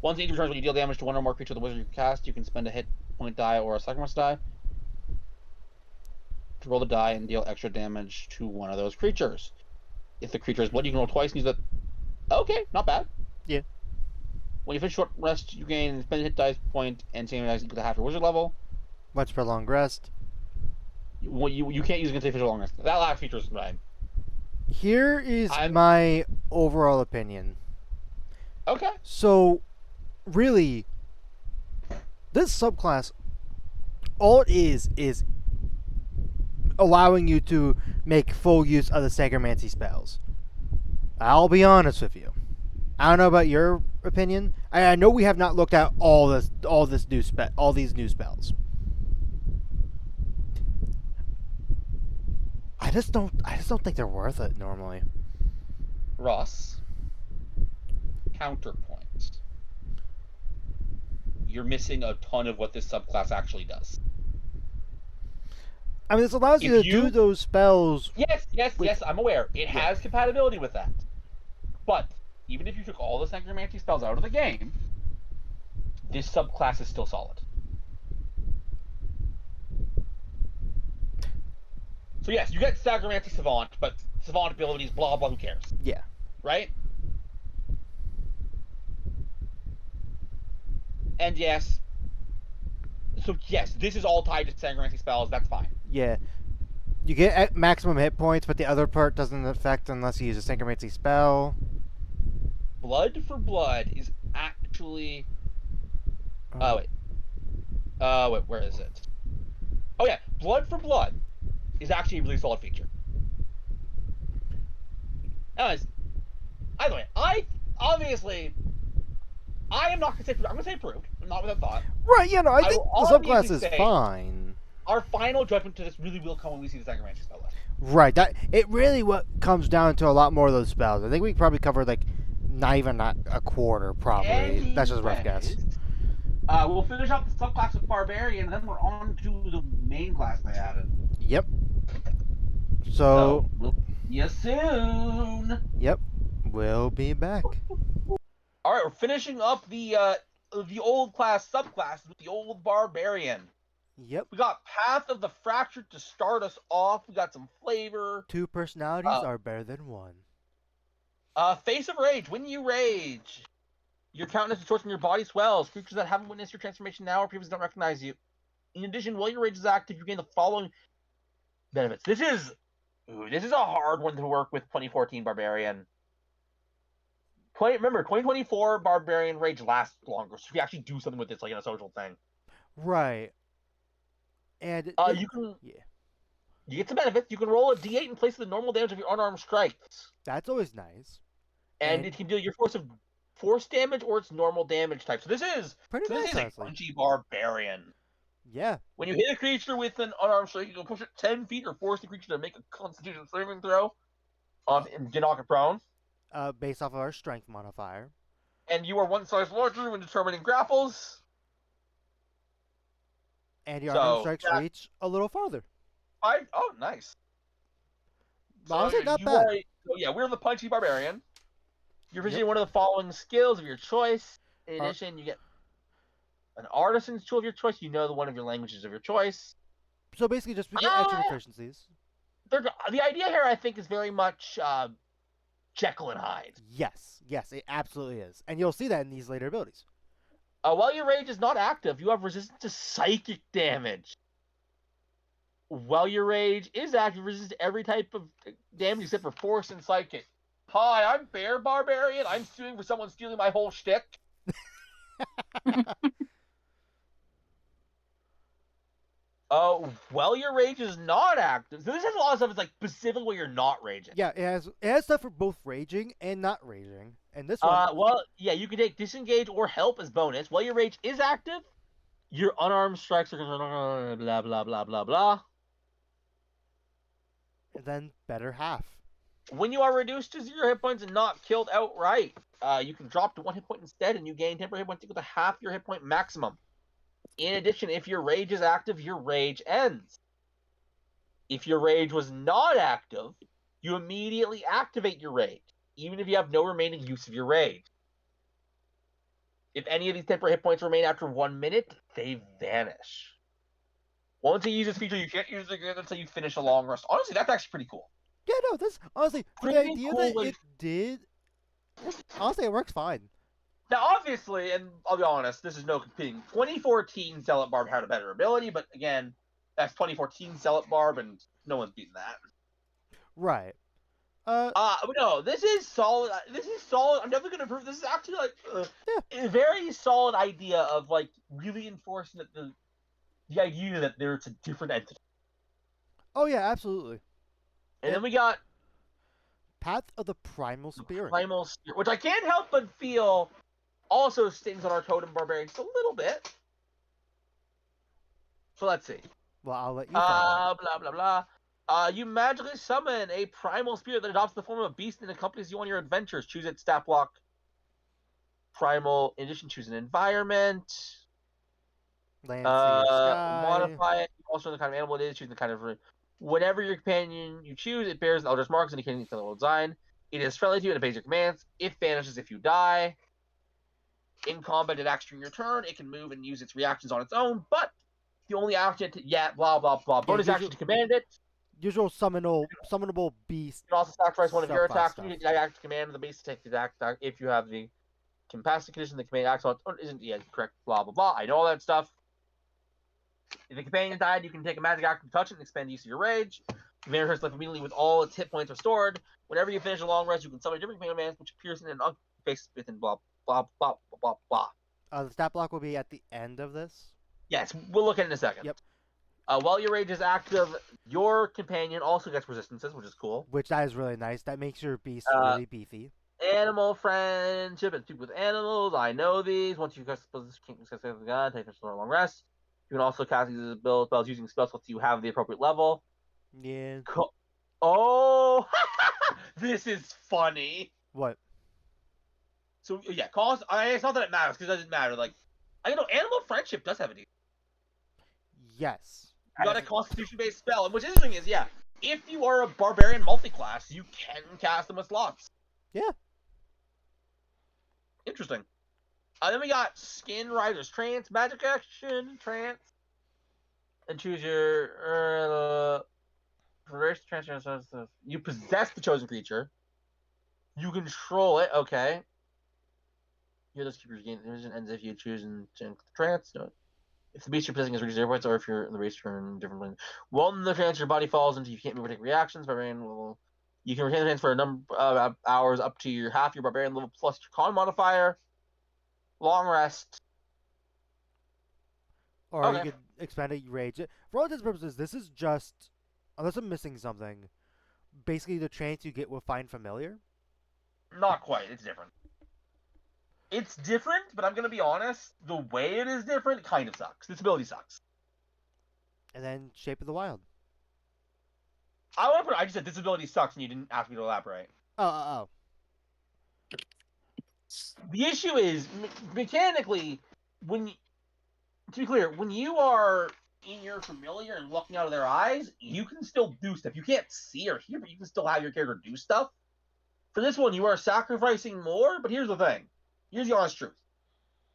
Speaker 1: Once each returns when you deal damage to one or more creature of the wizard you cast, you can spend a hit point die or a sacrifice die to roll the die and deal extra damage to one of those creatures. If the creature is blood, you can roll twice and use that. Okay, not bad.
Speaker 2: Yeah.
Speaker 1: When you finish short rest, you gain spend a hit dice point and same dice equal to half your wizard level.
Speaker 2: Once per long rest.
Speaker 1: You can't use against a official long rest. That last feature is right.
Speaker 2: Here is my overall opinion.
Speaker 1: Okay.
Speaker 2: So, really, this subclass, all it is allowing you to make full use of the Sagromancy spells. I'll be honest with you. I don't know about your opinion. I know we have not looked at all these new spells. I just don't think they're worth it normally.
Speaker 1: Ross. Counterpoint. You're missing a ton of what this subclass actually does.
Speaker 2: I mean, this allows you
Speaker 1: If
Speaker 2: to
Speaker 1: you-
Speaker 2: do those spells.
Speaker 1: Yes, I'm aware. It has compatibility with that. But, even if you took all the Sagromancy spells out of the game, this subclass is still solid. So yes, you get Sagromancy Savant, but Savant abilities, blah blah, who cares?
Speaker 2: Yeah.
Speaker 1: Right? And yes, this is all tied to Sagromancy spells, that's fine.
Speaker 2: Yeah. You get at maximum hit points, but the other part doesn't affect unless you use a Synchromancy spell.
Speaker 1: Blood for Blood is actually... wait, where is it? Oh yeah, Blood for Blood is actually a really solid feature. Anyways, either way, I am not gonna say, I'm gonna say approved, not with a thought.
Speaker 2: Right, yeah, no, I
Speaker 1: I
Speaker 2: think
Speaker 1: will
Speaker 2: the subclass
Speaker 1: obviously
Speaker 2: is
Speaker 1: say-
Speaker 2: fine.
Speaker 1: Our final judgment to this really will come when we see the Sagromancy spell list.
Speaker 2: Right, that it really what comes down to a lot more of those spells. I think we probably covered like not even a quarter, probably. That's just a rough guess.
Speaker 1: Anyways, we'll finish up the subclass with Barbarian, and then we're on to the main class they added.
Speaker 2: Yep. So,
Speaker 1: So we'll see you soon.
Speaker 2: yep, we'll be back.
Speaker 1: All right, we're finishing up the old class subclass with the old Barbarian.
Speaker 2: Yep.
Speaker 1: We got Path of the Fractured to start us off. We got some flavor.
Speaker 2: 2 personalities are better than 1.
Speaker 1: Face of Rage. When you rage, your countenance distorts and your body swells. Creatures that haven't witnessed your transformation now or previously don't recognize you. In addition, while your rage is active, you gain the following benefits. This is a hard one to work with 2014 Barbarian. Remember, 2024 Barbarian Rage lasts longer, so if you actually do something with this, like in a social thing.
Speaker 2: Right. And
Speaker 1: You can...
Speaker 2: yeah.
Speaker 1: You get some benefits. You can roll a d8 in place of the normal damage of your unarmed strikes.
Speaker 2: That's always nice.
Speaker 1: And it can deal your force damage or its normal damage type. So this is
Speaker 2: Pretty nice,
Speaker 1: a
Speaker 2: honestly.
Speaker 1: crunchy Barbarian.
Speaker 2: Yeah.
Speaker 1: When you hit a creature with an unarmed strike, you can push it 10 feet or force the creature to make a Constitution saving throw. And knock it prone.
Speaker 2: Based off of our strength modifier.
Speaker 1: and you are one size larger when determining grapples.
Speaker 2: And your
Speaker 1: So,
Speaker 2: unarmed strikes
Speaker 1: that-
Speaker 2: reach a little farther.
Speaker 1: Oh, nice.
Speaker 2: Honestly, not
Speaker 1: you
Speaker 2: bad.
Speaker 1: we're the punchy barbarian. You're
Speaker 2: Yep.
Speaker 1: using one of the following skills of your choice. In
Speaker 2: Ar-
Speaker 1: addition, you get an artisan's tool of your choice. You know the one of your languages of your choice.
Speaker 2: So basically, just we get extra
Speaker 1: Ah!
Speaker 2: proficiencies.
Speaker 1: The idea here, I think, is very much Jekyll and Hyde.
Speaker 2: Yes, it absolutely is, and you'll see that in these later abilities.
Speaker 1: While your rage is not active, you have resistance to psychic damage. While your rage is active, resist every type of damage except for force and psychic. Hi, I'm Bear Barbarian. I'm suing for someone stealing my whole shtick. While your rage is not active, so this has a lot of stuff. It's like specifically when you're not raging.
Speaker 2: Yeah, it has stuff for both raging and not raging, and this one.
Speaker 1: You can take disengage or help as bonus. While your rage is active, your unarmed strikes are gonna blah blah blah blah blah.
Speaker 2: And then better half.
Speaker 1: When you are reduced to 0 hit points and not killed outright, you can drop to 1 hit point instead, and you gain temporary hit points equal to half your hit point maximum. In addition, if your rage is active, your rage ends. If your rage was not active, you immediately activate your rage, even if you have no remaining use of your rage. If any of these temporary hit points remain after 1 minute, they vanish. Once you use this feature, you can't use it again until you finish a long rest. Honestly, that's actually pretty cool.
Speaker 2: Yeah, no, this honestly for the
Speaker 1: Pretty
Speaker 2: idea
Speaker 1: cool
Speaker 2: that
Speaker 1: way-
Speaker 2: it did. Honestly, it works fine.
Speaker 1: Now, obviously, and I'll be honest, this is no competing. 2014 Zealot Barb had a better ability, but again, that's 2014 Zealot Barb, and no one's beating that.
Speaker 2: Right.
Speaker 1: No, this is solid. This is solid. I'm definitely gonna prove this is actually like a very solid idea of like really enforcing that the idea that there's a different entity.
Speaker 2: Oh yeah, absolutely.
Speaker 1: And then we got
Speaker 2: Path of the Primal Spirit.
Speaker 1: Primal Spirit, which I can't help but feel also stings on our totem barbarian just a little bit. So let's see.
Speaker 2: Well, I'll let you. Find out.
Speaker 1: Blah blah blah. You magically summon a primal spirit that adopts the form of a beast and accompanies you on your adventures. Choose its stat block. Primal. In addition, choose an environment.
Speaker 2: Land, sea, or sky.
Speaker 1: Modify it. Also, the kind of animal it is. Choose the kind of. Whatever your companion you choose, it bears Eldritch marks indicating its level design. It is friendly to you and obeys your commands. It vanishes if you die. In combat, it acts during your turn. It can move and use its reactions on its own, but the only action blah blah blah. Bonus action to command it.
Speaker 2: Usual summonable beast.
Speaker 1: You can also sacrifice one of your
Speaker 2: Subclass
Speaker 1: attacks. You can act to command the beast to take the attack if you have the capacity condition. The command acts on its own isn't correct. Blah blah blah. I know all that stuff. If the companion died, you can take a magic action to touch it and expend the use of your rage. Commander starts life immediately with all its hit points restored. Whenever you finish a long rest, you can summon a different command which appears in an face within blah blah blah blah blah.
Speaker 2: The stat block will be at the end of this.
Speaker 1: Yes, we'll look at it in a second.
Speaker 2: Yep.
Speaker 1: While your rage is active, your companion also gets resistances, which is cool.
Speaker 2: Which that is really nice. That makes your beast really beefy.
Speaker 1: Animal friendship and speak with animals. I know these. Once you cast the gun, take a long rest. You can also cast these spells using spell slots you have the appropriate level.
Speaker 2: Yeah.
Speaker 1: Oh, this is funny.
Speaker 2: What?
Speaker 1: So yeah, cost. It's not that it matters because it doesn't matter. Like, I know animal friendship does have a D.
Speaker 2: Yes.
Speaker 1: You got a constitution-based spell, and what's interesting is, if you are a barbarian multi-class, you can cast them with slots.
Speaker 2: Yeah.
Speaker 1: Interesting. Then we got Skin Rider's Trance, Magic Action, Trance, and choose your reverse trance. You possess the chosen creature. You control it. Okay. Here, those keepers gain vision ends if you choose and trance. No. If the beast you're possessing is reduced 0 points, or if you're in the race turn different. While in the trance, your body falls into you can't move or take reactions. Barbarian level. You can retain the trance for a number of hours up to your half your barbarian level plus your con modifier. Long rest.
Speaker 2: Or
Speaker 1: Okay.
Speaker 2: you could expand it, rage it. For all intents and purposes, this is just, unless I'm missing something, basically the trance you get with Find Familiar.
Speaker 1: Not quite. It's different. It's different, but I'm gonna be honest. The way it is different kind of sucks. This ability sucks.
Speaker 2: And then Shape of the Wild.
Speaker 1: I just said this ability sucks, and you didn't ask me to elaborate.
Speaker 2: Oh.
Speaker 1: The issue is, mechanically, to be clear, when you are in your familiar and looking out of their eyes, you can still do stuff. You can't see or hear, but you can still have your character do stuff. For this one, you are sacrificing more, but here's the thing. Here's the honest truth.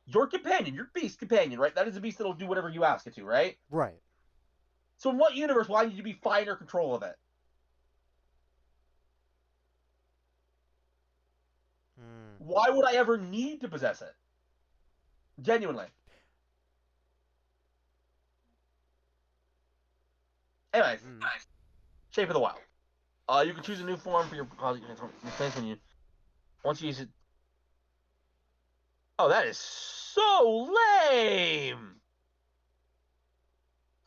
Speaker 1: Your companion, your beast companion, right? That is a beast that'll do whatever you ask it to, right?
Speaker 2: Right.
Speaker 1: So in what universe, why need you be finer control of it? Why would I ever need to possess it? Genuinely. Anyways, Shape of the Wild. You can choose a new form for your when once you use it. Oh, that is so lame!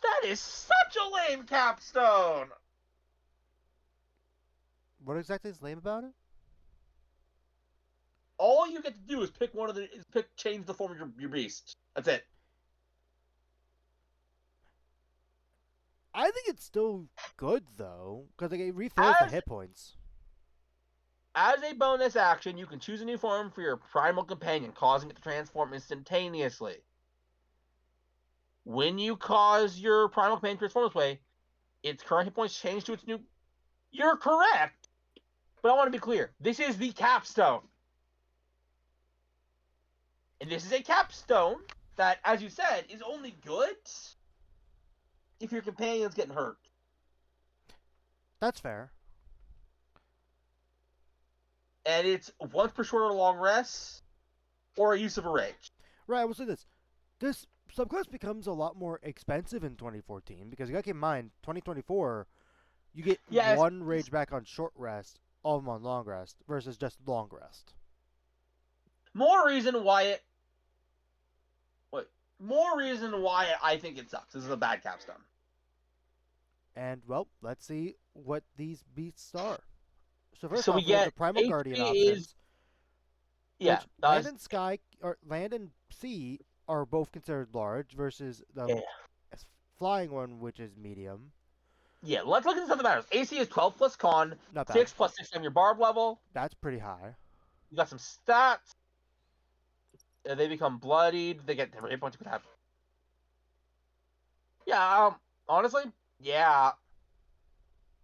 Speaker 1: That is such a lame capstone!
Speaker 2: What exactly is lame about it?
Speaker 1: All you get to do is change the form of your beast. That's it.
Speaker 2: I think it's still good though, because it refills the hit points.
Speaker 1: As a bonus action, you can choose a new form for your primal companion, causing it to transform instantaneously. When you cause your primal companion to transform this way, its current hit points change to its new. You're correct, but I want to be clear. This is the capstone. And this is a capstone that, as you said, is only good if your companion's getting hurt.
Speaker 2: That's fair.
Speaker 1: And it's once per short or long rest, or a use of a rage.
Speaker 2: Right, I will say this. This subclass becomes a lot more expensive in 2014, because you gotta keep in mind, 2024, you get one rage back on short rest, all of them on long rest, versus just long rest.
Speaker 1: More reason why I think it sucks. This is a bad capstone.
Speaker 2: And, well, let's see what these beasts are. So first
Speaker 1: So
Speaker 2: off,
Speaker 1: we
Speaker 2: we have
Speaker 1: get
Speaker 2: the Primal
Speaker 1: HP
Speaker 2: Guardian options.
Speaker 1: Yeah.
Speaker 2: Land and Sky, or Land and Sea are both considered large, versus the flying one, which is medium.
Speaker 1: Yeah, let's look at the stuff that matters. AC is 12 plus con,
Speaker 2: Not bad.
Speaker 1: 6 plus 6 on your barb level.
Speaker 2: That's pretty high.
Speaker 1: You got some stats. They become bloodied. They get hit points with that. Yeah, honestly, yeah.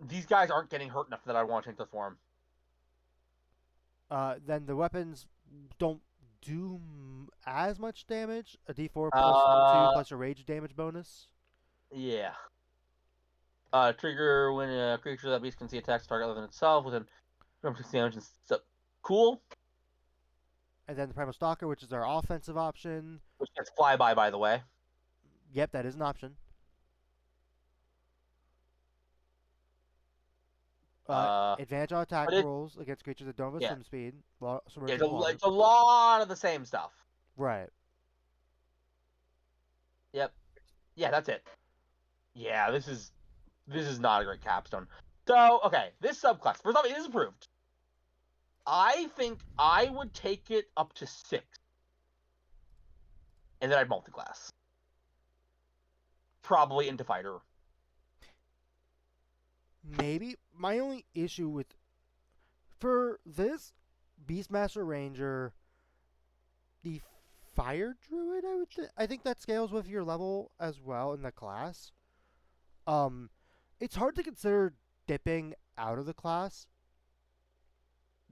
Speaker 1: These guys aren't getting hurt enough that I want to change the form.
Speaker 2: Then the weapons don't do as much damage. A D4 plus 2 plus a rage damage bonus.
Speaker 1: Yeah. Trigger when a creature that beast can see attacks target other than itself within 6 damage. And so, cool.
Speaker 2: And then the Primal Stalker, which is our offensive option.
Speaker 1: Which gets flyby, by the way.
Speaker 2: Yep, that is an option. Advantage on attack rolls against creatures that don't have swim speed.
Speaker 1: It's a lot of the same stuff.
Speaker 2: Right.
Speaker 1: Yep. Yeah, that's it. Yeah, this is not a great capstone. So, okay, this subclass. First off, it is approved. I think I would take it up to 6. And then I'd multiclass. Probably into fighter.
Speaker 2: Maybe. My only issue for this Beastmaster Ranger, the Fire Druid, I think that scales with your level as well in the class. It's hard to consider dipping out of the class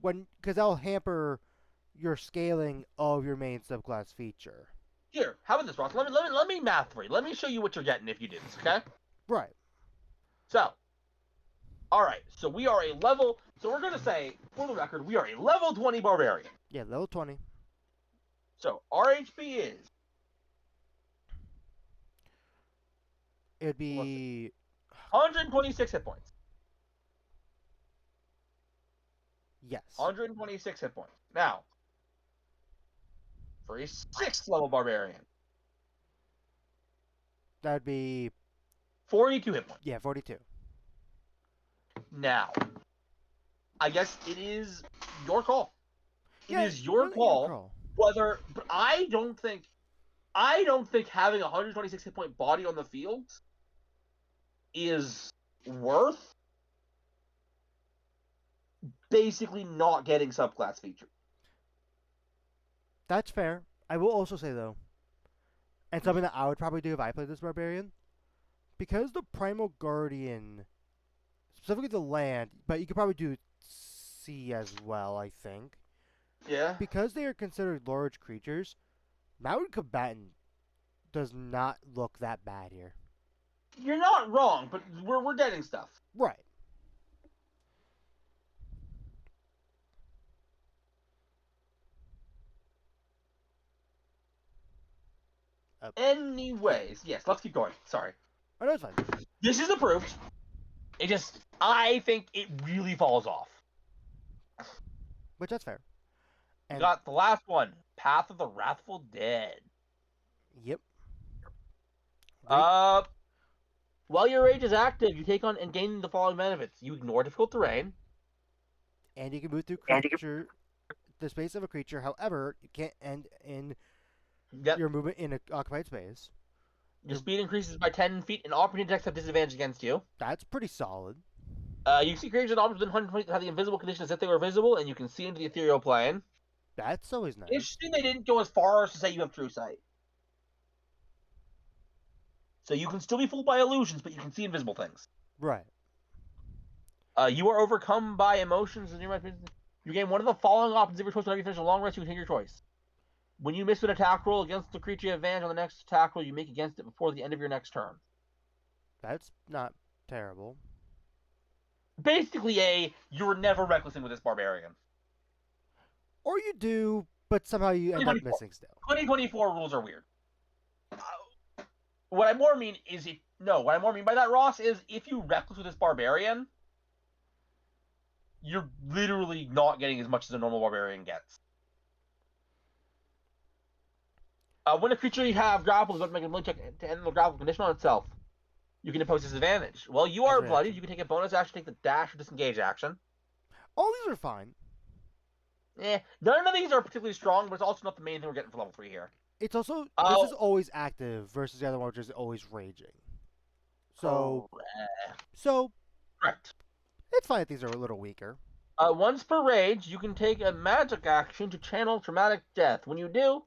Speaker 2: because that'll hamper your scaling of your main subclass feature.
Speaker 1: Here, how about this, Ross? Let me math for you. Let me show you what you're getting if you do this, okay?
Speaker 2: Right.
Speaker 1: So, all right. So we are a level. So we're gonna say, for the record, we are a level 20 barbarian.
Speaker 2: Yeah, level 20.
Speaker 1: So our HP is.
Speaker 2: It'd be
Speaker 1: 126 hit points.
Speaker 2: Yes.
Speaker 1: 126 hit points. Now, for a 6th level barbarian,
Speaker 2: that'd be
Speaker 1: 42 hit points.
Speaker 2: Yeah, 42.
Speaker 1: Now, I guess it is your call. It is your
Speaker 2: really
Speaker 1: call.
Speaker 2: your call.
Speaker 1: But I don't think having a 126 hit point body on the field is worth basically not getting subclass feature.
Speaker 2: That's fair. I will also say though, and something that I would probably do if I played this barbarian, because the primal guardian, specifically the land, but you could probably do sea as well. I think
Speaker 1: Yeah.
Speaker 2: because they are considered large creatures, mounted combatant does not look that bad here.
Speaker 1: You're not wrong, but we're getting stuff.
Speaker 2: Right.
Speaker 1: Anyways, yes, let's keep going. Sorry.
Speaker 2: Oh, no, it's fine.
Speaker 1: This is approved. I think it really falls off.
Speaker 2: Which that's fair.
Speaker 1: We
Speaker 2: And
Speaker 1: got the last one, Path of the Wrathful Dead.
Speaker 2: yep.
Speaker 1: While your rage is active, you take on and gain the following benefits. You ignore difficult terrain.
Speaker 2: And you can move through the space of a creature. However, you can't end in
Speaker 1: Yep.
Speaker 2: your movement in an occupied space.
Speaker 1: Your speed increases by 10 feet, and opportunity attacks have disadvantage against you.
Speaker 2: That's pretty solid.
Speaker 1: You see creatures and objects within 120 that have the invisible condition as if they were visible, and you can see into the ethereal plane.
Speaker 2: That's always nice.
Speaker 1: Interesting they didn't go as far as to say you have true sight. So you can still be fooled by illusions, but you can see invisible things.
Speaker 2: Right.
Speaker 1: You are overcome by emotions, and you gain one of the following options every choice whenever you finish a long rest. You can take your choice. When you miss an attack roll against the creature, you have advantage on the next attack roll you make against it before the end of your next turn.
Speaker 2: That's not terrible.
Speaker 1: Basically, you're never recklessing with this barbarian.
Speaker 2: Or you do, but somehow you end up
Speaker 1: 2024.
Speaker 2: missing still.
Speaker 1: 2024 rules are weird. What I more mean by that, Ross, is if you reckless with this barbarian, you're literally not getting as much as a normal barbarian gets. When a creature you have grapples, don't make a ability check to end the grapple condition on itself. You can impose disadvantage. Well, you are
Speaker 2: That's
Speaker 1: bloodied.
Speaker 2: reaction.
Speaker 1: You can take a bonus action, take the dash or disengage action.
Speaker 2: All these are fine.
Speaker 1: None of these are particularly strong, but it's also not the main thing we're getting for level 3 here.
Speaker 2: It's also
Speaker 1: Oh.
Speaker 2: this is always active versus the other one, which is always raging. So
Speaker 1: Correct.
Speaker 2: it's fine if these are a little weaker.
Speaker 1: Once per rage, you can take a magic action to channel traumatic death. When you do,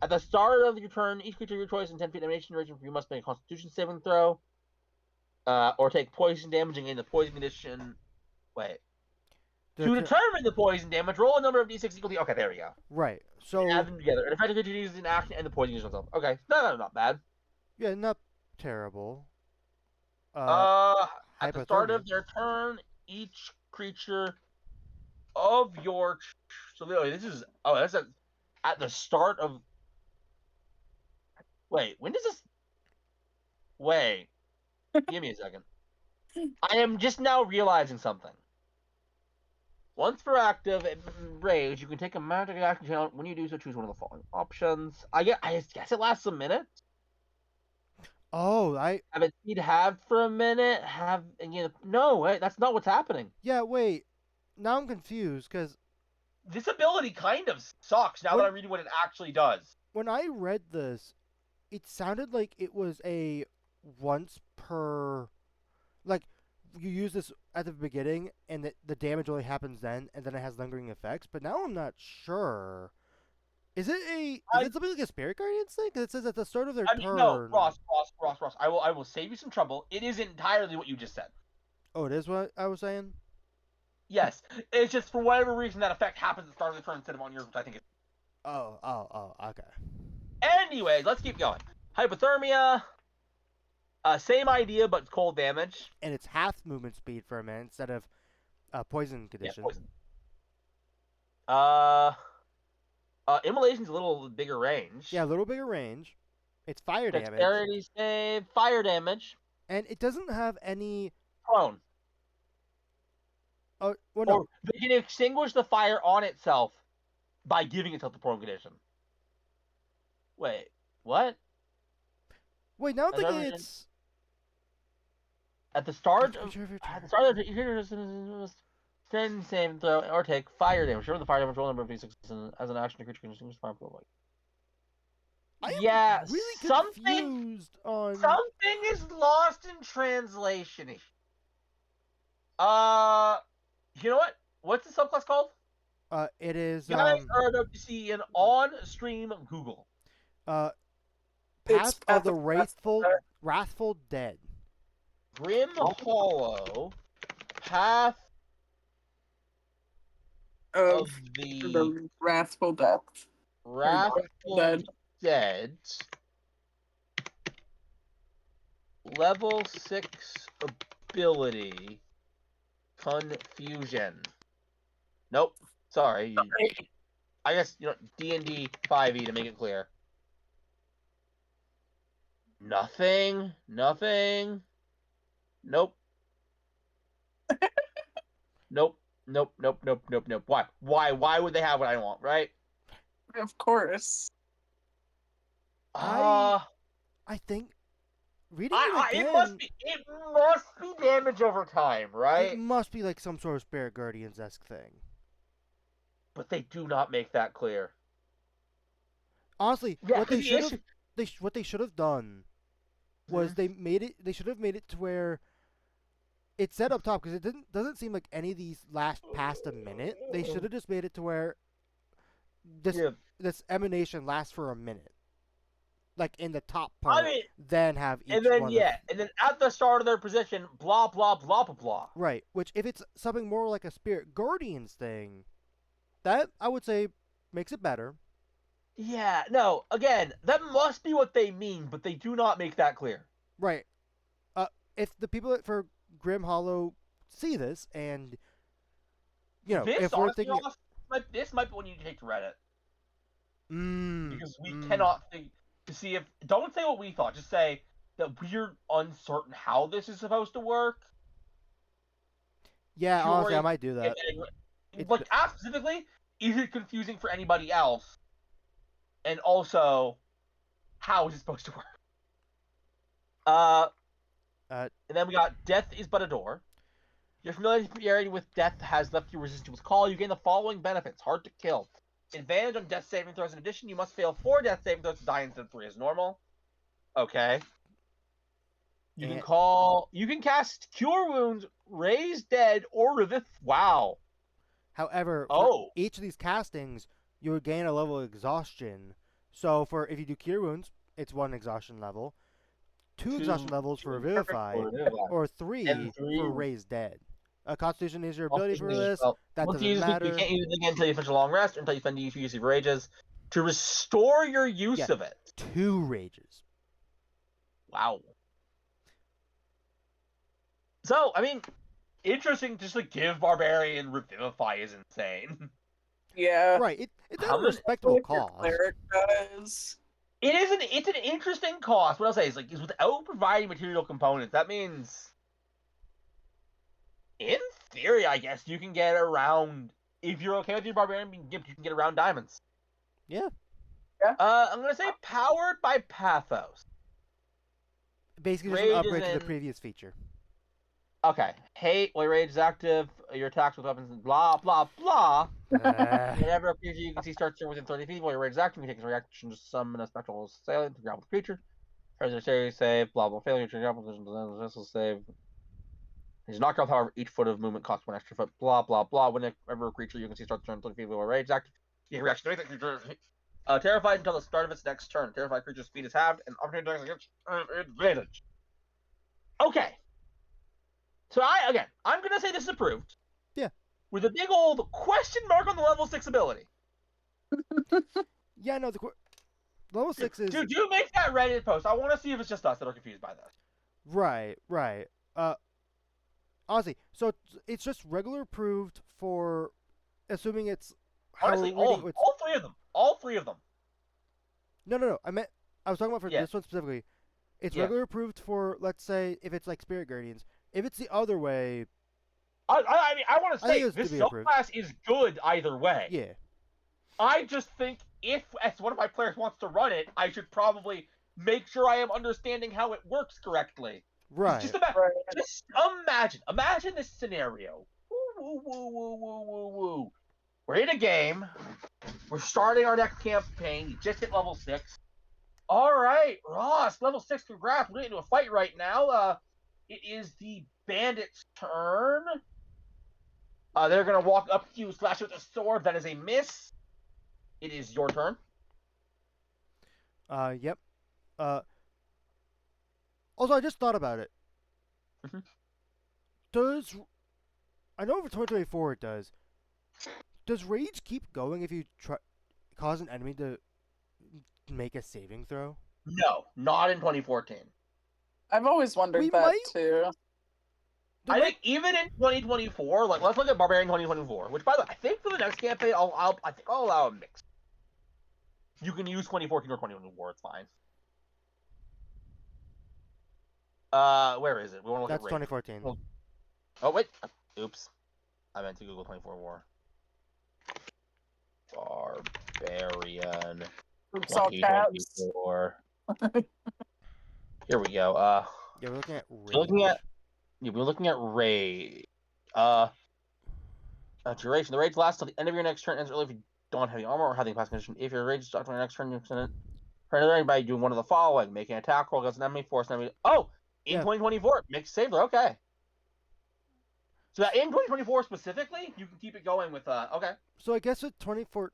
Speaker 1: at the start of your turn, each creature of your choice in 10 feet emanation region, you must make a Constitution saving throw, or take poison damage and gain the poison condition. Wait. To determine the poison damage, roll a number of d6 equal to... Okay, there we go.
Speaker 2: Right. So
Speaker 1: Add them together. An effective creature uses an action and the poison condition itself. Okay, no, not bad.
Speaker 2: yeah, not terrible.
Speaker 1: At the start
Speaker 2: hypothermia.
Speaker 1: of their turn, each creature of your... So this is... Oh, that's at the start of... Wait, when does this... Wait. Give me a second. I am just now realizing something. Once per active rage, you can take a magic action channel. When you do so, choose one of the following options. I guess it lasts a minute.
Speaker 2: Oh,
Speaker 1: Have it speed halved for a minute. No, wait, that's not what's happening.
Speaker 2: yeah. Wait. Now I'm confused because
Speaker 1: This ability kind of sucks now that I'm reading what it actually does.
Speaker 2: when I read this, it sounded like it was a once per, like you use this at the beginning and the damage only happens then, and then it has lingering effects. But now I'm not sure. Is it something like a Spirit Guardians thing? 'Cause it says at the start of their turn.
Speaker 1: No, Ross. I will save you some trouble. It is entirely what you just said.
Speaker 2: Oh, it is what I was saying.
Speaker 1: Yes, it's just for whatever reason that effect happens at the start of the turn instead of on yours, which I think is.
Speaker 2: Oh, okay.
Speaker 1: Anyways, let's keep going. Hypothermia. Same idea, but it's cold damage.
Speaker 2: And it's half movement speed for a minute instead of poison condition.
Speaker 1: Yeah, poison. Immolation's a little bigger range.
Speaker 2: Yeah, a little bigger range. It's fire damage.
Speaker 1: Dexterity save, fire damage.
Speaker 2: And it doesn't have any.
Speaker 1: Prone.
Speaker 2: Oh, well, no.
Speaker 1: Or they can extinguish the fire on itself by giving itself the prone condition. Wait, what?
Speaker 2: Wait, now I'm
Speaker 1: Has
Speaker 2: thinking
Speaker 1: everything-
Speaker 2: it's.
Speaker 1: At the start
Speaker 2: At
Speaker 1: of
Speaker 2: your turn.
Speaker 1: the start of the send save throw or take fire damage. Remember the fire damage roll number of d6 as an action. The creature can extinguish fire.
Speaker 2: I am
Speaker 1: Yeah,
Speaker 2: really
Speaker 1: something
Speaker 2: confused on.
Speaker 1: something is lost in translation. You know what? What's the subclass called?
Speaker 2: It is
Speaker 1: Guys are about to see an on-stream Google.
Speaker 3: It's
Speaker 2: Path of the
Speaker 3: Path of the
Speaker 2: Wrathful Dead.
Speaker 1: Grim Hollow, Path of the
Speaker 3: the Wrathful Depth.
Speaker 1: Wrathful
Speaker 3: Dead.
Speaker 1: Dead. Level 6 ability. Confusion. Nope. Sorry. I guess, D&D 5e to make it clear. Nothing. Nope. Nope. Why would they have what I want, right?
Speaker 3: Of course.
Speaker 2: I think reading it again,
Speaker 1: it must be damage over time, right?
Speaker 2: it must be like some sort of Spirit Guardians-esque thing.
Speaker 1: But they do not make that clear.
Speaker 2: Honestly,
Speaker 1: Yeah,
Speaker 2: what they
Speaker 1: the
Speaker 2: should
Speaker 1: issue-
Speaker 2: have what they should have done was they should have made it to where it said up top, because it doesn't seem like any of these last past a minute. They should have just made it to where this emanation lasts for a minute, like in the top part.
Speaker 1: I mean,
Speaker 2: then have each
Speaker 1: and then
Speaker 2: one
Speaker 1: and then at the start of their position, blah blah blah blah blah.
Speaker 2: right. Which, if it's something more like a Spirit Guardians thing, that I would say makes it better.
Speaker 1: Yeah, no. Again, that must be what they mean, but they do not make that clear.
Speaker 2: Right. If the people for Grim Hollow see this, and if we're thinking,
Speaker 1: this might be when you take to Reddit, because we
Speaker 2: mm.
Speaker 1: cannot think to see if. Don't say what we thought. Just say that we're uncertain how this is supposed to work.
Speaker 2: Yeah,
Speaker 1: Pure
Speaker 2: honestly, I might do that.
Speaker 1: Like, ask specifically, is it confusing for anybody else? And also, how is it supposed to work? And then we got Death is but a door. Your familiarity with death has left you resistant with call. You gain the following benefits: hard to kill, advantage on death saving throws. In addition, you must fail 4 death saving throws to die instead of 3 as normal. Okay. You can cast Cure Wounds, Raise Dead, or Revive. Wow.
Speaker 2: However, for each of these castings, you would gain a level of exhaustion. So if you do Cure Wounds, it's 1 exhaustion level, 2 exhaustion levels for Revivify, or 3 for Raise Dead. Constitution is your ability for this. That doesn't matter.
Speaker 1: You can't use it again until you finish a long rest, or until you spend each use of rages to restore your use of it.
Speaker 2: 2 rages.
Speaker 1: Wow. So, I mean, interesting. Just to give Barbarian Revivify is insane.
Speaker 3: Yeah.
Speaker 2: Right. It's a respectable cost.
Speaker 3: Cleric does.
Speaker 1: It's an interesting cost. What I'll say is without providing material components, that means, in theory, I guess you can get around. If you're okay with your Barbarian being gimped, you can get around diamonds.
Speaker 2: Yeah.
Speaker 1: I'm gonna say powered by Pathos.
Speaker 2: Basically, just an upgrade to the previous feature.
Speaker 1: Okay. Hate, while your rage is active, your attacks with weapons, blah, blah, blah. Whenever a creature you can see starts within 30 feet while your rage is active, you take a reaction to summon a spectral assailant to grapple the creature. There's a save, blah, blah, failure to grapple position, save. He's knocked off, however, each foot of movement costs 1 extra foot, blah, blah, blah. Whenever a creature you can see starts turning 30 feet while your rage is active, you can reaction to anything. Terrified until the start of its next turn. Terrified creature's speed is halved, and opportunity against advantage. Okay. So I'm gonna say this is approved.
Speaker 2: Yeah.
Speaker 1: With a big old question mark on the level 6 ability.
Speaker 2: Yeah, no, level 6 is.
Speaker 1: Dude, do make that Reddit post. I want to see if it's just us that are confused by this.
Speaker 2: Right. Honestly, so it's just regular approved for, assuming it's.
Speaker 1: Honestly, all 3 of them. All 3 of them.
Speaker 2: No. I was talking about for this one specifically. It's regular approved for, let's say, if it's like Spirit Guardians. If it's the other way,
Speaker 1: I mean, I want to say this
Speaker 2: approved.
Speaker 1: subclass is good either way.
Speaker 2: Yeah.
Speaker 1: I just think if, as one of my players wants to run it, I should probably make sure I am understanding how it works correctly.
Speaker 2: Right.
Speaker 1: Just imagine this scenario. Woo. We're in a game. We're starting our next campaign. You just hit level 6. All right, Ross, level 6. Congrats. We're getting into a fight right now. It is the bandit's turn. They're gonna walk up to you, slash with a sword. That is a miss. It is your turn.
Speaker 2: Yep. Also, I just thought about it.
Speaker 1: Mhm.
Speaker 2: I know for 2024 it does. Does rage keep going if you cause an enemy to make a saving throw?
Speaker 1: No, not in 2014.
Speaker 3: I've always wondered
Speaker 2: We
Speaker 3: that
Speaker 2: might-
Speaker 3: too.
Speaker 1: I think even in 2024, like let's look at Barbarian 2024, which by the way, I think for the next campaign, I think I'll allow a mix. You can use 2014 or 2024, it's fine. Where is it? We want to look
Speaker 2: That's
Speaker 1: at rage.
Speaker 2: 2014.
Speaker 1: Oh wait, oops, I meant to Google 24 War. Barbarian
Speaker 3: Oops, all caps.
Speaker 1: 2024. Here we go.
Speaker 2: Yeah, we're looking at rage.
Speaker 1: We're looking at rage. Duration. The rage lasts till the end of your next turn. Ends early if you don't have any armor or have the pass condition. If your rage starts on your next turn, you extend it. For another enemy by doing one of the following: make an attack roll against an enemy, force an enemy. Oh, in
Speaker 2: Yeah.
Speaker 1: 2024, make a save there. Okay. So that in 2024 specifically, you can keep it going with okay.
Speaker 2: So I guess with 24,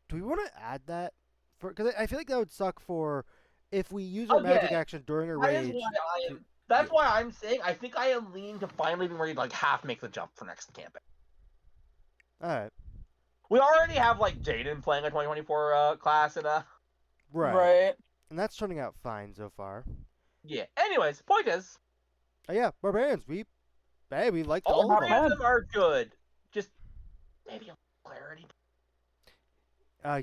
Speaker 2: do we want to add that? Because I feel like that would suck for if we use our magic action during a rage.
Speaker 1: That's why I'm saying I think I am leaning to finally being ready to like half make the jump for next campaign.
Speaker 2: All right.
Speaker 1: We already have like Jaden playing a 2024 class and
Speaker 2: Right. And that's turning out fine so far.
Speaker 1: yeah. Anyways, point is,
Speaker 2: Yeah, barbarians. We liked
Speaker 1: all
Speaker 2: all
Speaker 1: three
Speaker 2: of
Speaker 1: of
Speaker 2: them.
Speaker 1: them are good. Just maybe a clarity.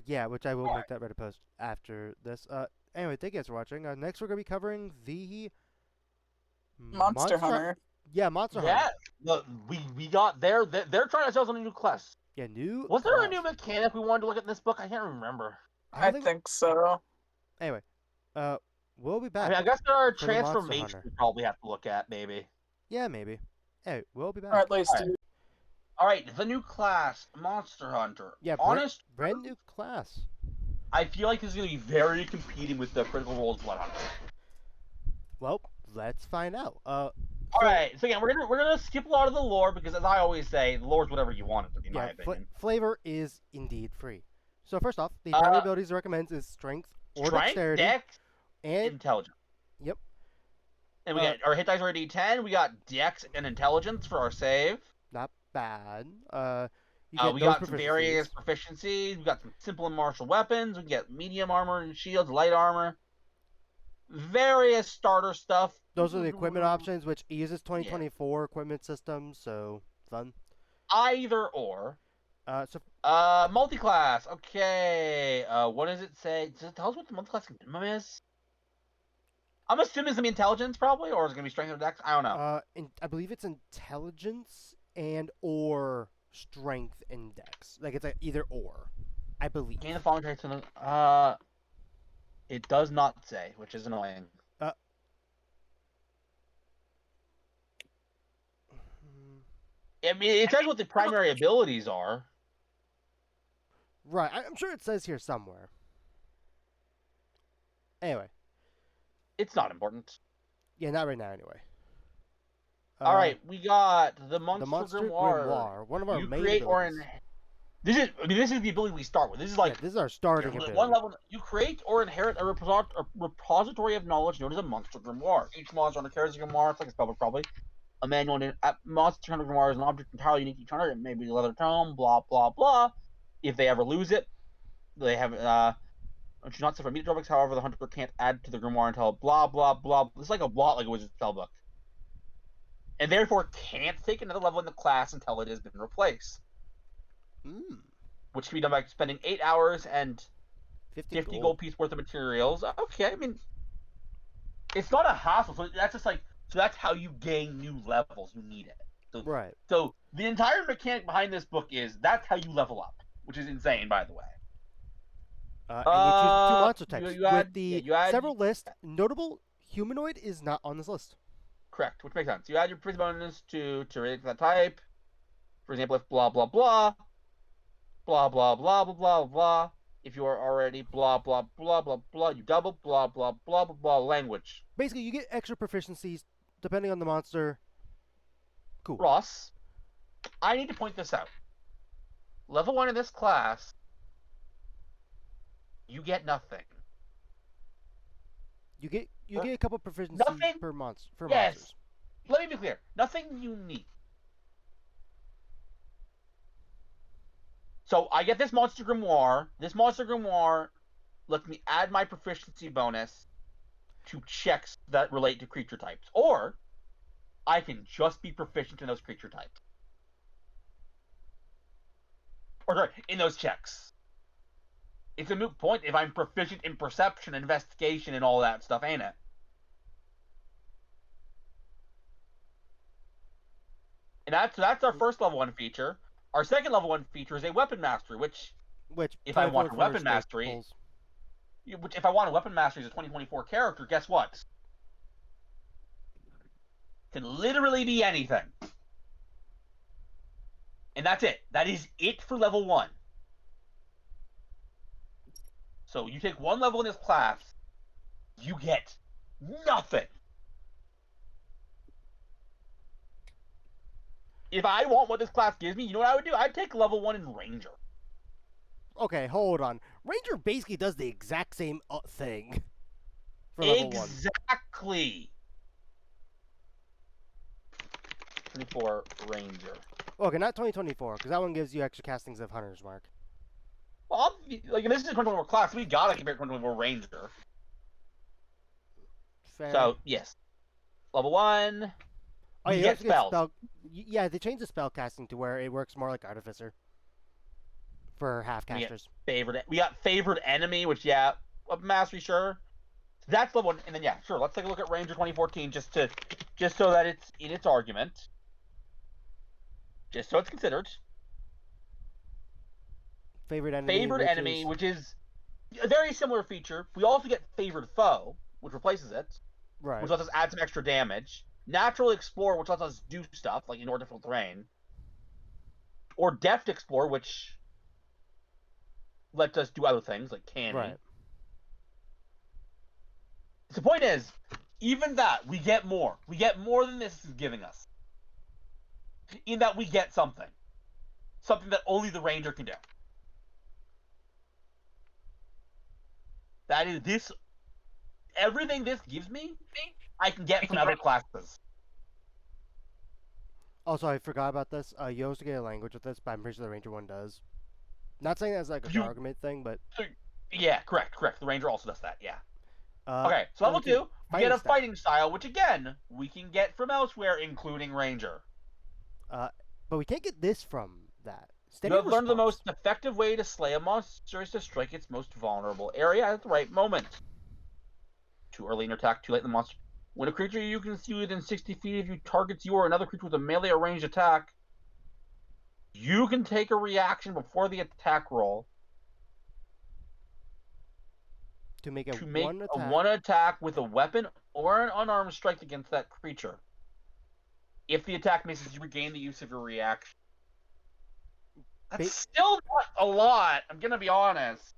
Speaker 2: Yeah, which I will make that Reddit post after this. Anyway, thank you guys for watching. Next we're gonna be covering the
Speaker 3: Monster Hunter.
Speaker 2: Yeah, Monster Hunter.
Speaker 1: Yeah, look, we got there. They're trying to sell us on a new class.
Speaker 2: Yeah, new.
Speaker 1: Was there a
Speaker 2: class.
Speaker 1: new mechanic we wanted to look at in this book? I can't remember.
Speaker 3: I think so.
Speaker 2: Anyway, we'll be
Speaker 1: I
Speaker 2: back.
Speaker 1: mean, I guess there are
Speaker 2: for the Monster
Speaker 1: transformations
Speaker 2: Hunter.
Speaker 1: we probably have to look at, maybe.
Speaker 2: Yeah, maybe. Hey, we'll be back.
Speaker 3: Or at least
Speaker 1: All right, the new class, Monster Hunter.
Speaker 2: Yeah,
Speaker 1: honest.
Speaker 2: brand new class.
Speaker 1: I feel like this is going to be very competing with the Critical Role's Bloodhunter.
Speaker 2: Well, let's find out.
Speaker 1: All right, so again, we're gonna skip a lot of the lore because, as I always say, the lore's whatever you want it to be, in my opinion.
Speaker 2: Flavor is indeed free. So first off, the primary abilities it recommends is strength or dexterity,
Speaker 1: Dex,
Speaker 2: and
Speaker 1: intelligence.
Speaker 2: Yep.
Speaker 1: And we got our hit dice are D10. We got Dex and intelligence for our save.
Speaker 2: Not bad.
Speaker 1: We got some various proficiencies. We got some simple and martial weapons. We can get medium armor and shields, light armor. Various starter stuff.
Speaker 2: Those are the equipment options, which uses 2024 equipment system, so fun.
Speaker 1: Either or. Multi-class. Okay. What does it say? Does it tell us what the multi-class minimum is? I'm assuming it's gonna be intelligence, probably, or is it gonna be strength or dex? I don't know.
Speaker 2: I believe it's intelligence and or strength and dex. Like it's either or, I believe.
Speaker 1: Gain the following traits. It does not say, which is annoying. I mean, it says what the primary abilities are.
Speaker 2: Right, I'm sure it says here somewhere. Anyway.
Speaker 1: It's not important.
Speaker 2: Yeah, not right now, anyway.
Speaker 1: All right, we got the Monster Grimoire.
Speaker 2: One of our
Speaker 1: you
Speaker 2: main
Speaker 1: create
Speaker 2: abilities.
Speaker 1: This is the ability we start with. This is like
Speaker 2: this is our starting ability.
Speaker 1: One level. You create or inherit a repository of knowledge known as a Monster Grimoire. Each monster under carries a grimoire. It's like a spellbook, probably. A manual. Monster Hunter Grimoire is an object entirely unique to each hunter. It may be a leather tome. Blah blah blah. If they ever lose it, they have do not suffer immediate drawbacks. However, the hunter can't add to the grimoire until blah blah blah. It's like a lot like a wizard's spellbook, and therefore can't take another level in the class until it has been replaced. Which can be done by spending 8 hours and 50 gold piece worth of materials. Okay, I mean, it's not a hassle. So that's just like, so that's how you gain new levels. You need it. So,
Speaker 2: right.
Speaker 1: So the entire mechanic behind this book is that's how you level up, which is insane, by the way.
Speaker 2: And you choose 2 monster types.
Speaker 1: With
Speaker 2: the several list, notable humanoid is not on this list.
Speaker 1: Correct, which makes sense. You add your priest bonus to relate to that type. For example, if blah blah blah. Blah blah blah blah blah blah. If you are already blah blah blah blah blah, you double blah blah blah blah blah language.
Speaker 2: Basically, you get extra proficiencies depending on the monster. Cool.
Speaker 1: Ross, I need to point this out. Level 1 in this class, you get nothing.
Speaker 2: You get a couple proficiencies
Speaker 1: Nothing?
Speaker 2: per monster for
Speaker 1: Yes.
Speaker 2: monsters.
Speaker 1: Let me be clear. Nothing unique. So I get this monster grimoire. This monster grimoire lets me add my proficiency bonus to checks that relate to creature types. Or I can just be proficient in those creature types. Or sorry, in those checks. It's a moot point if I'm proficient in perception, investigation, and all that stuff, ain't it? And that's our first level 1 feature. Our second level 1 feature is a weapon mastery, which if I want a weapon mastery, if I want a weapon mastery as a 2024 character, guess what? Can literally be anything. And that's it. That is it for level 1. So you take 1 level in this class, you get nothing. If I want what this class gives me, you know what I would do? I'd take level 1 in Ranger.
Speaker 2: Okay, hold on. Ranger basically does the exact same thing for level 1.
Speaker 1: Exactly. 24 Ranger.
Speaker 2: Okay, not 2024, because that one gives you extra castings of Hunter's Mark.
Speaker 1: Well, like this is a 2024 class, we gotta compare it to 2024 Ranger.
Speaker 2: Fair.
Speaker 1: So yes, level 1.
Speaker 2: Oh,
Speaker 1: you
Speaker 2: you
Speaker 1: get
Speaker 2: also
Speaker 1: spells.
Speaker 2: Yeah, they changed the spell casting to where it works more like Artificer for half casters.
Speaker 1: We got favored enemy, which a mastery, sure. That's level 1, and then sure. Let's take a look at Ranger 2014 just so that it's in its argument, just so it's considered.
Speaker 2: Favored enemy.
Speaker 1: Which is a very similar feature. We also get favored foe, which replaces it,
Speaker 2: right?
Speaker 1: Which lets us add some extra damage. Natural Explorer, which lets us do stuff like in more difficult terrain, or Deft Explorer, which lets us do other things like canning.
Speaker 2: Right.
Speaker 1: The point is, even that we get more. We get more than this is giving us. In that we get something that only the Ranger can do. That is this. Everything this gives me, I can get from other classes.
Speaker 2: Also, I forgot about this. You also get a language with this, but I'm pretty sure the Ranger one does. Not saying that's like a argument thing, but
Speaker 1: yeah, correct. The Ranger also does that. Yeah.
Speaker 2: Okay,
Speaker 1: so level 2, we get a
Speaker 2: style.
Speaker 1: fighting style, which again we can get from elsewhere, including Ranger.
Speaker 2: But we can't get this from that.
Speaker 1: You have learned the most effective way to slay a monster is to strike its most vulnerable area at the right moment. Too early in your attack, too late in the monster. When a creature you can see within 60 feet of you targets you or another creature with a melee or ranged attack, you can take a reaction before the attack roll
Speaker 2: to make a
Speaker 1: one attack with a weapon or an unarmed strike against that creature. If the attack misses, you regain the use of your reaction. That's still not a lot. I'm gonna be honest,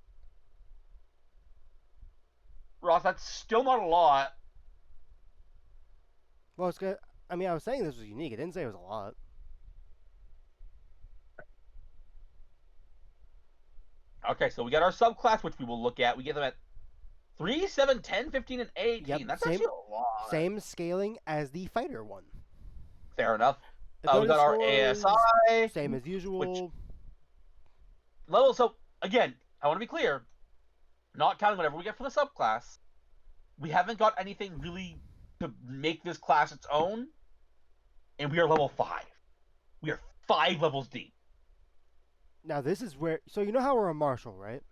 Speaker 1: Ross. That's still not a lot.
Speaker 2: Well, it's good. I mean, I was saying this was unique. I didn't say it was a lot.
Speaker 1: Okay, so we got our subclass, which we will look at. We get them at 3, 7, 10, 15, and 18.
Speaker 2: Yep,
Speaker 1: That's actually a lot.
Speaker 2: Same scaling as the fighter one.
Speaker 1: Fair enough. We got our ASI.
Speaker 2: Same as usual.
Speaker 1: Level. So again, I want to be clear. Not counting whatever we get for the subclass, we haven't got anything really to make this class its own, and we are level 5. We are 5 levels deep.
Speaker 2: Now this is where. So you know how we're a martial, right?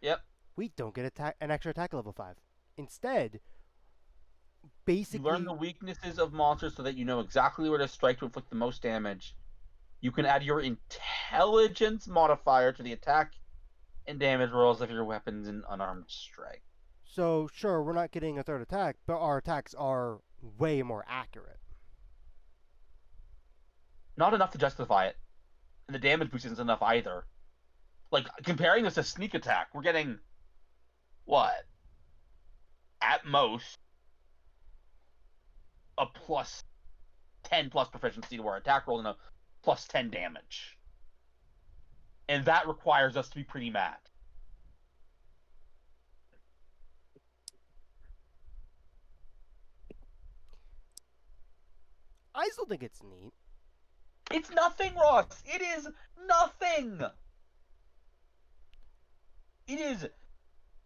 Speaker 1: Yep.
Speaker 2: We don't get an extra attack at level 5. Instead, basically,
Speaker 1: you learn the weaknesses of monsters so that you know exactly where to strike to inflict the most damage. You can add your intelligence modifier to the attack and damage rolls of your weapons and unarmed strike.
Speaker 2: So sure, we're not getting a third attack, but our attacks are way more accurate.
Speaker 1: Not enough to justify it. And the damage boost isn't enough either. Like, comparing this to sneak attack, we're getting, what? At most, a plus 10 plus proficiency to our attack roll and a plus 10 damage. And that requires us to be pretty mad.
Speaker 4: I still think it's neat.
Speaker 1: It's nothing, Ross. It is nothing. It is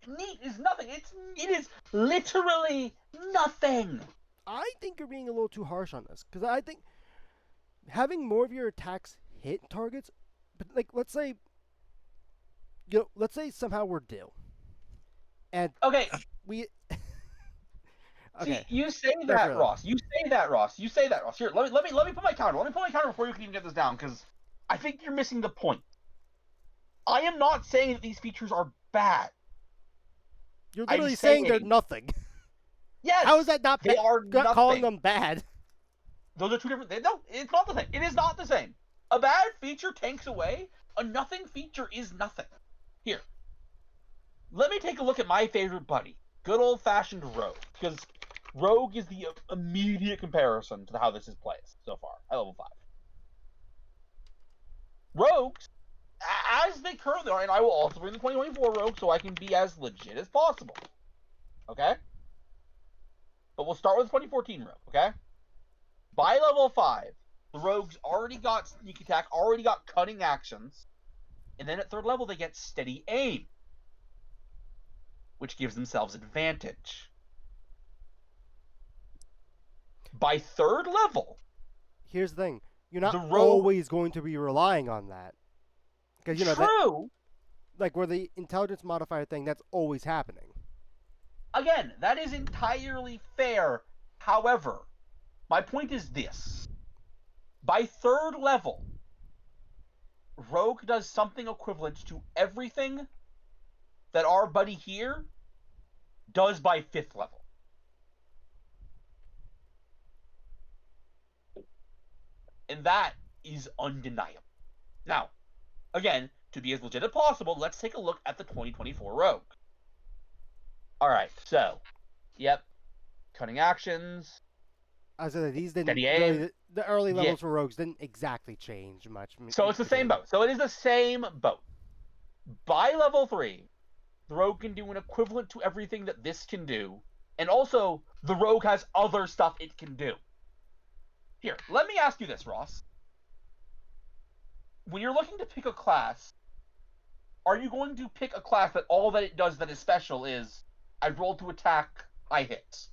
Speaker 1: neat. Is nothing. It is literally nothing.
Speaker 4: I think you're being a little too harsh on this because I think having more of your attacks hit targets, but like let's say, let's say somehow we're Dill, and
Speaker 1: Okay.
Speaker 4: we.
Speaker 1: See, you say that,
Speaker 4: Definitely.
Speaker 1: Ross. You say that, Ross. You say that, Ross. Here, let me put my counter. Let me put my counter before you can even get this down, because I think you're missing the point. I am not saying that these features are bad.
Speaker 4: You're
Speaker 1: I'm
Speaker 4: literally saying they're
Speaker 1: saying-
Speaker 4: nothing.
Speaker 1: Yes,
Speaker 4: How is that not
Speaker 1: they are
Speaker 4: not calling
Speaker 1: nothing.
Speaker 4: them bad?
Speaker 1: Those are two different. No, it's not the same. It is not the same. A bad feature tanks away. A nothing feature is nothing. Here, let me take a look at my favorite buddy, good old-fashioned Rogue, because Rogue is the immediate comparison to how this is played so far at level 5. Rogues, as they currently are, and I will also bring the 2024 Rogue so I can be as legit as possible. Okay? But we'll start with 2014 Rogue, okay? By level 5, the Rogues already got sneak attack, already got cutting actions, and then at 3rd level they get steady aim, which gives themselves advantage. By 3rd level,
Speaker 4: Here's the thing: you're not
Speaker 1: The rogue-
Speaker 4: always going to be relying on that, because that,
Speaker 1: true,
Speaker 4: like where the intelligence modifier thing, that's always happening.
Speaker 1: again, that is entirely fair. However, my point is this. By 3rd level, Rogue does something equivalent to everything that our buddy here does by 5th level. And that is undeniable. Now, again, to be as legit as possible, let's take a look at the 2024 Rogue. Alright, so, yep, cutting actions.
Speaker 4: I was gonna say, these didn't
Speaker 1: Steady
Speaker 4: really,
Speaker 1: aim.
Speaker 4: the early
Speaker 1: Yeah.
Speaker 4: levels for rogues didn't exactly change much.
Speaker 1: So it's the same boat. So it is the same boat. By level 3, the Rogue can do an equivalent to everything that this can do. And also, the Rogue has other stuff it can do. Here, let me ask you this, Ross. When you're looking to pick a class, are you going to pick a class that all that it does that is special is, I roll to attack, I hit?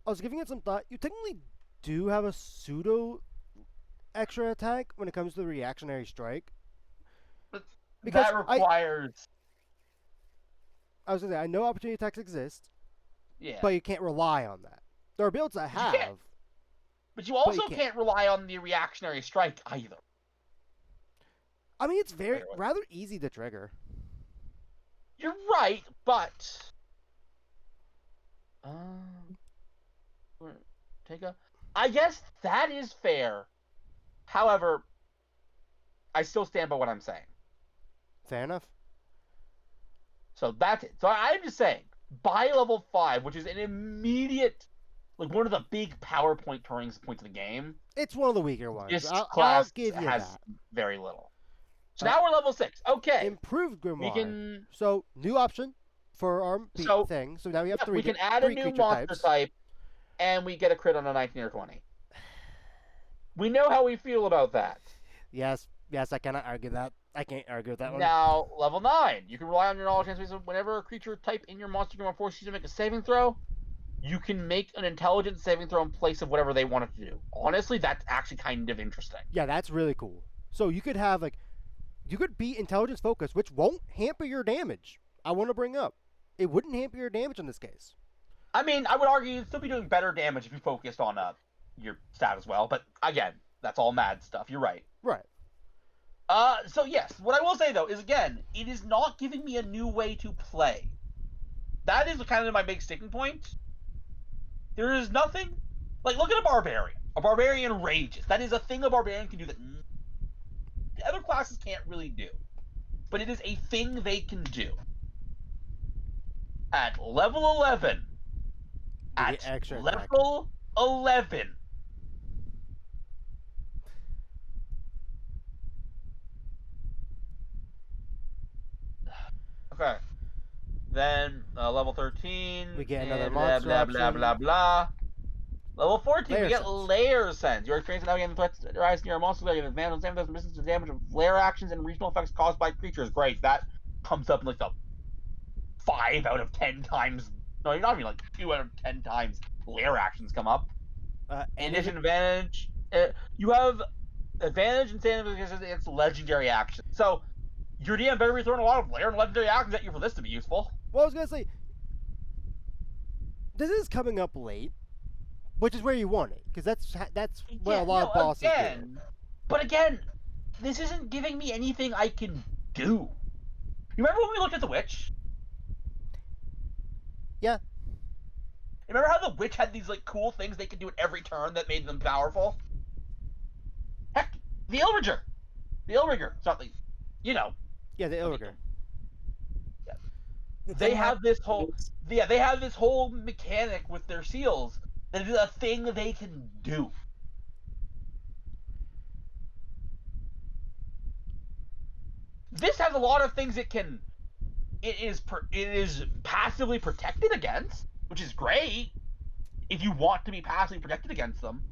Speaker 4: I was giving it some thought. You technically do have a pseudo extra attack when it comes to the reactionary strike.
Speaker 1: But
Speaker 4: Because
Speaker 1: that requires...
Speaker 4: I was gonna say, I know opportunity attacks exist,
Speaker 1: yeah.
Speaker 4: but you can't rely on that. There are builds that
Speaker 1: can't.
Speaker 4: have.
Speaker 1: But you also
Speaker 4: can't.
Speaker 1: can't rely on the reactionary strike either.
Speaker 4: I mean, it's very
Speaker 1: Wait, what?
Speaker 4: rather easy to trigger.
Speaker 1: You're right, but take a. I guess that is fair. However, I still stand by what I'm saying.
Speaker 4: Fair enough.
Speaker 1: So that's it. So I'm just saying, by level 5, which is an immediate, like one of the big PowerPoint turning points of the game,
Speaker 4: It's one of the weaker ones.
Speaker 1: this
Speaker 4: I'll
Speaker 1: class
Speaker 4: give you
Speaker 1: has
Speaker 4: that.
Speaker 1: very little. So now we're level 6. Okay,
Speaker 4: Improved
Speaker 1: we
Speaker 4: Grimoire.
Speaker 1: can.
Speaker 4: So new option for our
Speaker 1: So-
Speaker 4: thing. So now we have
Speaker 1: Yeah,
Speaker 4: three.
Speaker 1: we can add a
Speaker 4: three
Speaker 1: new
Speaker 4: creature
Speaker 1: monster
Speaker 4: types.
Speaker 1: type, and we get a crit on a 19 or 20. We know how we feel about that.
Speaker 4: Yes, I cannot argue that. I can't argue with that one.
Speaker 1: Now, level 9. You can rely on your knowledge and space. Whenever a creature type in your monster game forces you to make a saving throw, you can make an intelligence saving throw in place of whatever they want it to do. Honestly, that's actually kind of interesting.
Speaker 4: Yeah, that's really cool. So you could have you could be intelligence focused, which won't hamper your damage. I want to bring up, it wouldn't hamper your damage in this case.
Speaker 1: I mean, I would argue you'd still be doing better damage if you focused on your stat as well, but again, that's all mad stuff. You're right.
Speaker 4: Right.
Speaker 1: So yes, what I will say though is again, it is not giving me a new way to play. That is kind of my big sticking point. There is nothing like look at a barbarian. A barbarian rages. That is a thing a barbarian can do that the other classes can't really do. But it is a thing they can do. At level 11,
Speaker 4: You
Speaker 1: at
Speaker 4: get extra attack.
Speaker 1: level 11, Okay. Then level 13.
Speaker 4: We get another
Speaker 1: and
Speaker 4: monster
Speaker 1: blah blah
Speaker 4: option.
Speaker 1: blah blah. Level 14,
Speaker 4: Layer
Speaker 1: we get
Speaker 4: sense.
Speaker 1: Layer Sense. You're experiencing navigating threats that arise near a monster layer. You have advantage on resistance to damage of layer actions and regional effects caused by creatures. Great. That comes up in like the 5 out of 10 times. No, you're not even like 2 out of 10 times layer actions come up. In
Speaker 4: And
Speaker 1: addition, advantage. You have advantage and standard because it's legendary action. So your DM better be throwing a lot of layer and legendary actions at you for this to be useful.
Speaker 4: well, I was gonna say, this is coming up late, which is where you want it, because that's what a lot of bosses do.
Speaker 1: But again, this isn't giving me anything I can do. You remember when we looked at the witch?
Speaker 4: Yeah.
Speaker 1: Remember how the witch had these like cool things they could do at every turn that made them powerful? Heck, the Illrigger. The Illrigger. Something, you know.
Speaker 4: Yeah, the Illrigger.
Speaker 1: They have this whole they have this whole mechanic with their seals that is a thing they can do. This has a lot of things it is passively protected against, which is great if you want to be passively protected against them,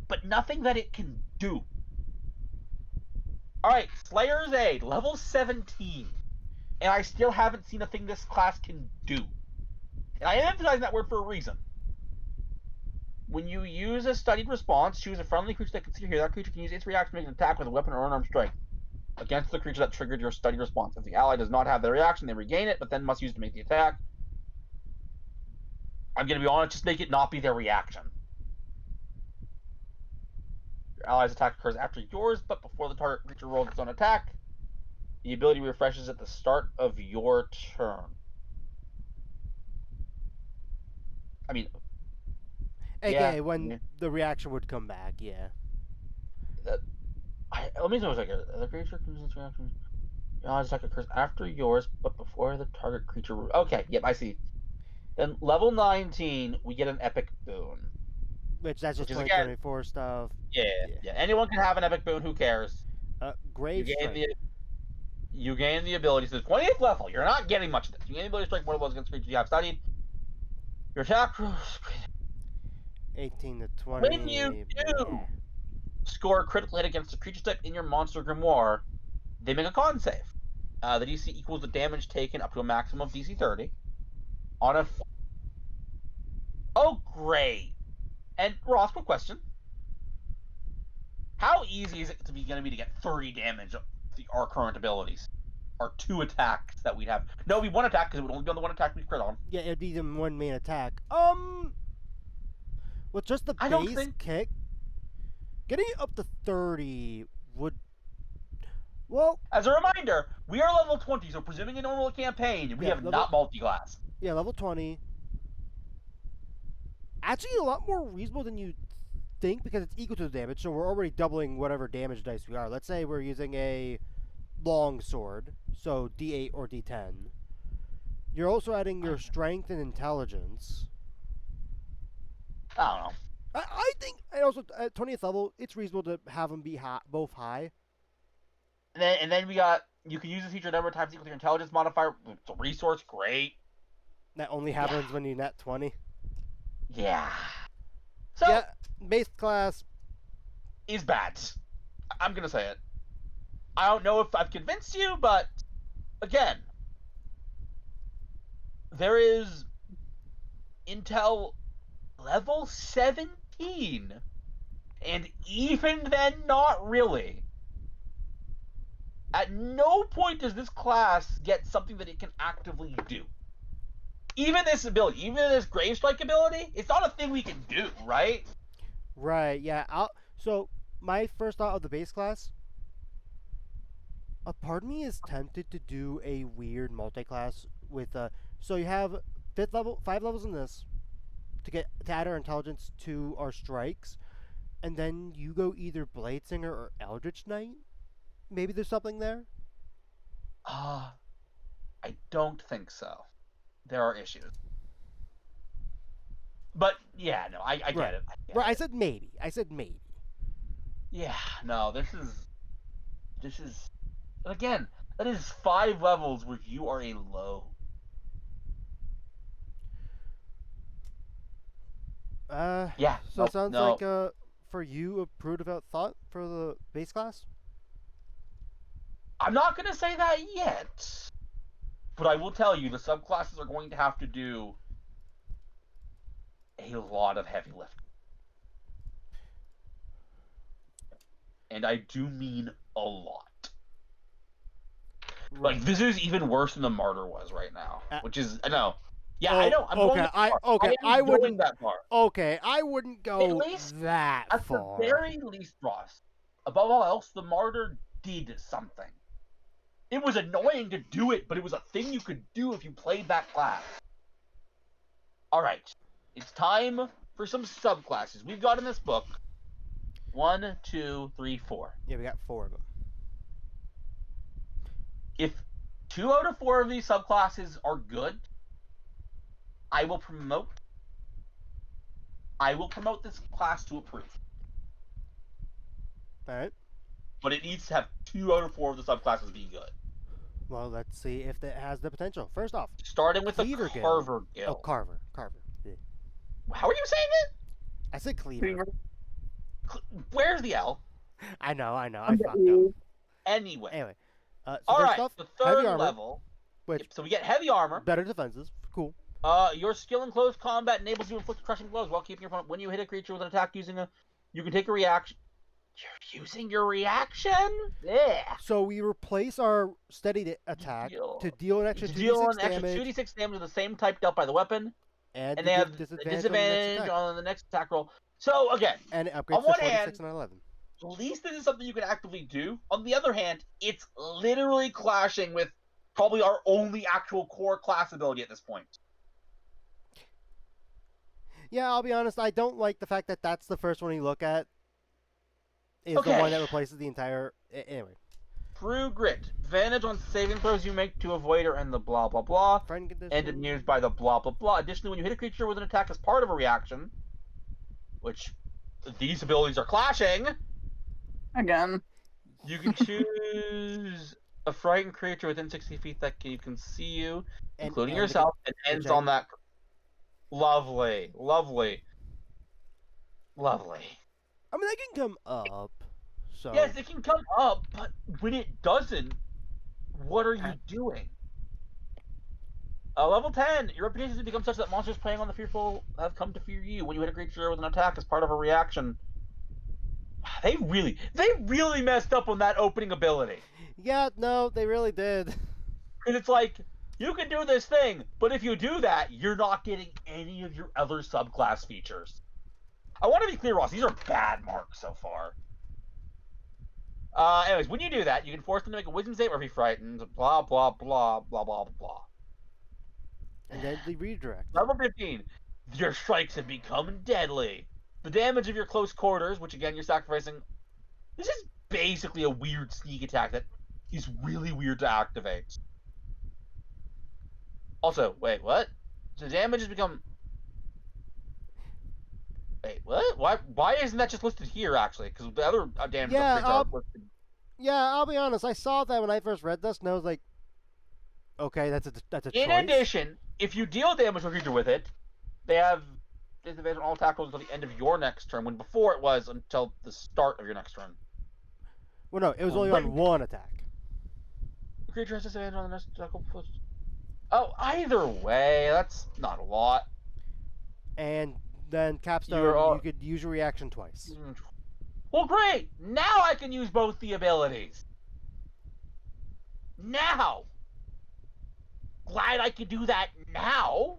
Speaker 1: but nothing that it can do. Alright, Slayer's Aid, level 17. And I still haven't seen a thing this class can do. And I am emphasizing that word for a reason. When you use a studied response, choose a friendly creature that can see here. That creature can use its reaction to make an attack with a weapon or unarmed strike against the creature that triggered your studied response. If the ally does not have the reaction, they regain it, but then must use it to make the attack. I'm going to be honest, just make it not be their reaction. Your ally's attack occurs after yours, but before the target creature rolls its own attack. The ability refreshes at the start of your turn. I mean,
Speaker 4: AKA when the reaction would come back, yeah.
Speaker 1: Let me know a second. The creature can use its reaction. Your ally's attack occurs after yours, but before the target creature. Okay, yep, I see. Then level 19, we get an epic boon.
Speaker 4: That's just
Speaker 1: Which is
Speaker 4: 2024 stuff.
Speaker 1: Yeah. Anyone can have an epic boon. Who cares?
Speaker 4: Grave Strike.
Speaker 1: You gain the ability. So 28th level. You're not getting much of this. You gain the ability to strike more blows against creatures you have studied. Your attack rolls.
Speaker 4: 18 to 20.
Speaker 1: When you do score a critical hit against a creature type in your monster grimoire, they make a con save. The DC equals the damage taken up to a maximum of DC 30. On a. Oh, great. And Ross, quick question. How easy is it to be to get 30 damage of our current abilities? Our 2 attacks that we'd have. No, it'd be 1 attack because it would only be on the 1 attack we crit on.
Speaker 4: Yeah, it'd be the one main attack. With just the base kick, getting it up to 30 would. Well.
Speaker 1: As a reminder, we are level 20, so presuming a normal campaign, we have not multi-class.
Speaker 4: Yeah, level 20. Actually, a lot more reasonable than you think because it's equal to the damage, so we're already doubling whatever damage dice we are. Let's say we're using a long sword, so D8 or D10. You're also adding your strength and intelligence.
Speaker 1: I don't know.
Speaker 4: I think, and also at 20th level, it's reasonable to have them be both high.
Speaker 1: And then we got, you can use this feature a number of times equal to your intelligence modifier. It's a resource, great.
Speaker 4: That only happens when you net 20.
Speaker 1: Yeah. So,
Speaker 4: yeah, base class
Speaker 1: is bad. I'm going to say it. I don't know if I've convinced you, but again, there is Intel level 17. And even then, not really. At no point does this class get something that it can actively do. Even this ability, even this Grave Strike ability, it's not a thing we can do, right?
Speaker 4: Right, yeah. So, my first thought of the base class, a part of me is tempted to do a weird multi-class with, so you have 5 levels in this, to add our intelligence to our strikes, and then you go either Bladesinger or Eldritch Knight? Maybe there's something there?
Speaker 1: I don't think so. There are issues. But, yeah, no, I get it.
Speaker 4: Right, I said maybe. Yeah,
Speaker 1: no, this is... Again, That is 5 levels where you are a low. Yeah.
Speaker 4: So
Speaker 1: Nope,
Speaker 4: it sounds
Speaker 1: no.
Speaker 4: like for you a prude without thought for the base class.
Speaker 1: I'm not gonna say that yet, but I will tell you the subclasses are going to have to do a lot of heavy lifting, and I do mean a lot.
Speaker 4: Right.
Speaker 1: Like this is even worse than the martyr was right now, which is I know. Yeah,
Speaker 4: Oh,
Speaker 1: I know. I'm going
Speaker 4: okay,
Speaker 1: that far.
Speaker 4: okay,
Speaker 1: I am going that far.
Speaker 4: Okay, I wouldn't go
Speaker 1: At least
Speaker 4: that
Speaker 1: At
Speaker 4: far.
Speaker 1: the very least, Ross, above all else, the martyr did something. It was annoying to do it, but it was a thing you could do if you played that class. Alright, it's time for some subclasses. We've got in this book 1, 2, 3, 4.
Speaker 4: Yeah, we got 4 of them.
Speaker 1: If 2 out of 4 of these subclasses are good, I will promote this class to approve.
Speaker 4: Alright.
Speaker 1: But it needs to have 2 out of 4 of the subclasses be good.
Speaker 4: Well, let's see if it has the potential. First off,
Speaker 1: Starting with the
Speaker 4: Cleaver Guild.
Speaker 1: Carver
Speaker 4: oh,
Speaker 1: Guild.
Speaker 4: Carver. Yeah.
Speaker 1: How are you saying it?
Speaker 4: I said Cleaver.
Speaker 1: Where's the L?
Speaker 4: I know. I fucked up.
Speaker 1: Anyway.
Speaker 4: Anyway, so
Speaker 1: All
Speaker 4: first
Speaker 1: right,
Speaker 4: off,
Speaker 1: the
Speaker 4: heavy
Speaker 1: third
Speaker 4: armor,
Speaker 1: level.
Speaker 4: which
Speaker 1: So we get heavy armor.
Speaker 4: better defenses. Cool.
Speaker 1: Your skill in close combat enables you to inflict crushing blows while keeping your opponent. When you hit a creature with an attack you can take a reaction. You're using your reaction? Yeah.
Speaker 4: So we replace our steady attack to deal an extra
Speaker 1: To
Speaker 4: 2d6
Speaker 1: deal an extra
Speaker 4: damage
Speaker 1: 2d6 damage with the same type dealt by the weapon,
Speaker 4: and
Speaker 1: and they have
Speaker 4: disadvantage
Speaker 1: on the next attack roll. So again,
Speaker 4: and it upgrades
Speaker 1: on
Speaker 4: to
Speaker 1: one
Speaker 4: 46
Speaker 1: hand,
Speaker 4: and 11.
Speaker 1: at least this is something you can actively do. On the other hand, it's literally clashing with probably our only actual core class ability at this point.
Speaker 4: Yeah, I'll be honest. I don't like the fact that that's the first one you look at. Is the
Speaker 1: Okay.
Speaker 4: one that replaces the entire. Anyway.
Speaker 1: True Grit. Advantage on saving throws you make to avoid or end the blah blah blah.
Speaker 4: Friend condition.
Speaker 1: Ended used by the blah blah blah. Additionally, when you hit a creature with an attack as part of a reaction, which these abilities are clashing,
Speaker 3: Again.
Speaker 1: you can choose a frightened creature within 60 feet that can see you,
Speaker 4: And
Speaker 1: including
Speaker 4: end
Speaker 1: yourself, and ends
Speaker 4: which I-
Speaker 1: on that. Lovely, lovely, lovely.
Speaker 4: I mean, they can come up. So.
Speaker 1: Yes, it can come up, but when it doesn't, what are you doing? Level 10. Your reputation has become such that monsters preying on the fearful have come to fear you. When you hit a creature with an attack as part of a reaction. They really messed up on that opening ability.
Speaker 4: Yeah, no, they really did.
Speaker 1: Because it's like, you can do this thing, but if you do that, you're not getting any of your other subclass features. I want to be clear, Ross, these are bad marks so far. Anyways, when you do that, you can force them to make a wisdom save or be frightened, blah, blah, blah, blah, blah, blah.
Speaker 4: And then the redirect.
Speaker 1: Level 15. Your strikes have become deadly. The damage of your close quarters, which again you're sacrificing. This is basically a weird sneak attack that is really weird to activate. Also, wait, what? So damage has become. Wait, what? Why isn't that just listed here, actually? Because the other damage
Speaker 4: Yeah,
Speaker 1: upgrades are listed.
Speaker 4: Yeah, I'll be honest. I saw that when I first read this, and I was like, okay, that's a
Speaker 1: In
Speaker 4: choice.
Speaker 1: addition, if you deal damage to a creature with it, they have disadvantage on all attack rolls until the end of your next turn, when before it was until the start of your next turn.
Speaker 4: Well, no, it was only on one attack.
Speaker 1: The creature has disadvantage on the next attack roll. Oh, either way, that's not a lot.
Speaker 4: And then capstone,
Speaker 1: You're all-
Speaker 4: you could use your reaction twice.
Speaker 1: Well, great! Now I can use both the abilities. Now! Glad I could do that now!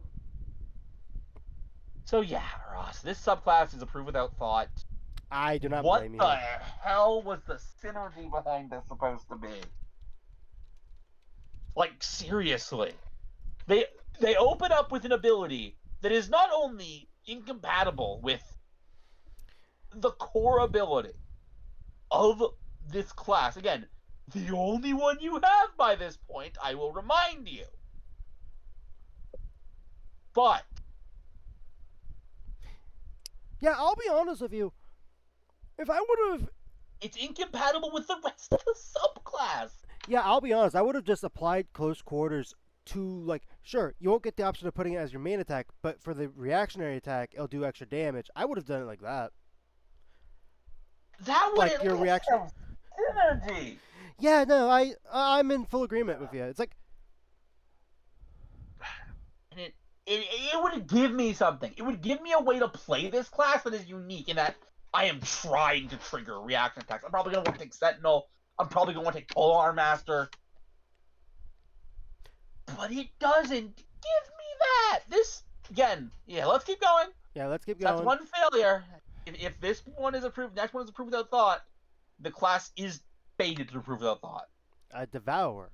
Speaker 1: So yeah, Ross, this subclass is approved without thought.
Speaker 4: I do not
Speaker 1: What
Speaker 4: blame you.
Speaker 1: the hell was the synergy behind this supposed to be? Like, seriously. They open up with an ability that is not only incompatible with the core ability of this class. Again, the only one you have by this point, I will remind you. But
Speaker 4: Yeah, I'll be honest with you. If I would have,
Speaker 1: it's incompatible with the rest of the subclass.
Speaker 4: Yeah, I'll be honest. I would have just applied close quarters to, like, sure, you won't get the option of putting it as your main attack, but for the reactionary attack, it'll do extra damage. I would have done it like that.
Speaker 1: That would
Speaker 4: Like,
Speaker 1: at
Speaker 4: your
Speaker 1: least
Speaker 4: reaction-
Speaker 1: have synergy.
Speaker 4: Yeah, no, I'm in full agreement with you. It's like,
Speaker 1: And it would give me something. It would give me a way to play this class that is unique in that I am trying to trigger reaction attacks. I'm probably going to want to take Sentinel. I'm probably going to want to take Polar Master. But it doesn't give me that. This, again, yeah, let's keep going.
Speaker 4: yeah, let's keep going.
Speaker 1: That's one failure. If this one is approved, next one is approved without thought, the class is fated to approve without thought.
Speaker 4: A Devourer.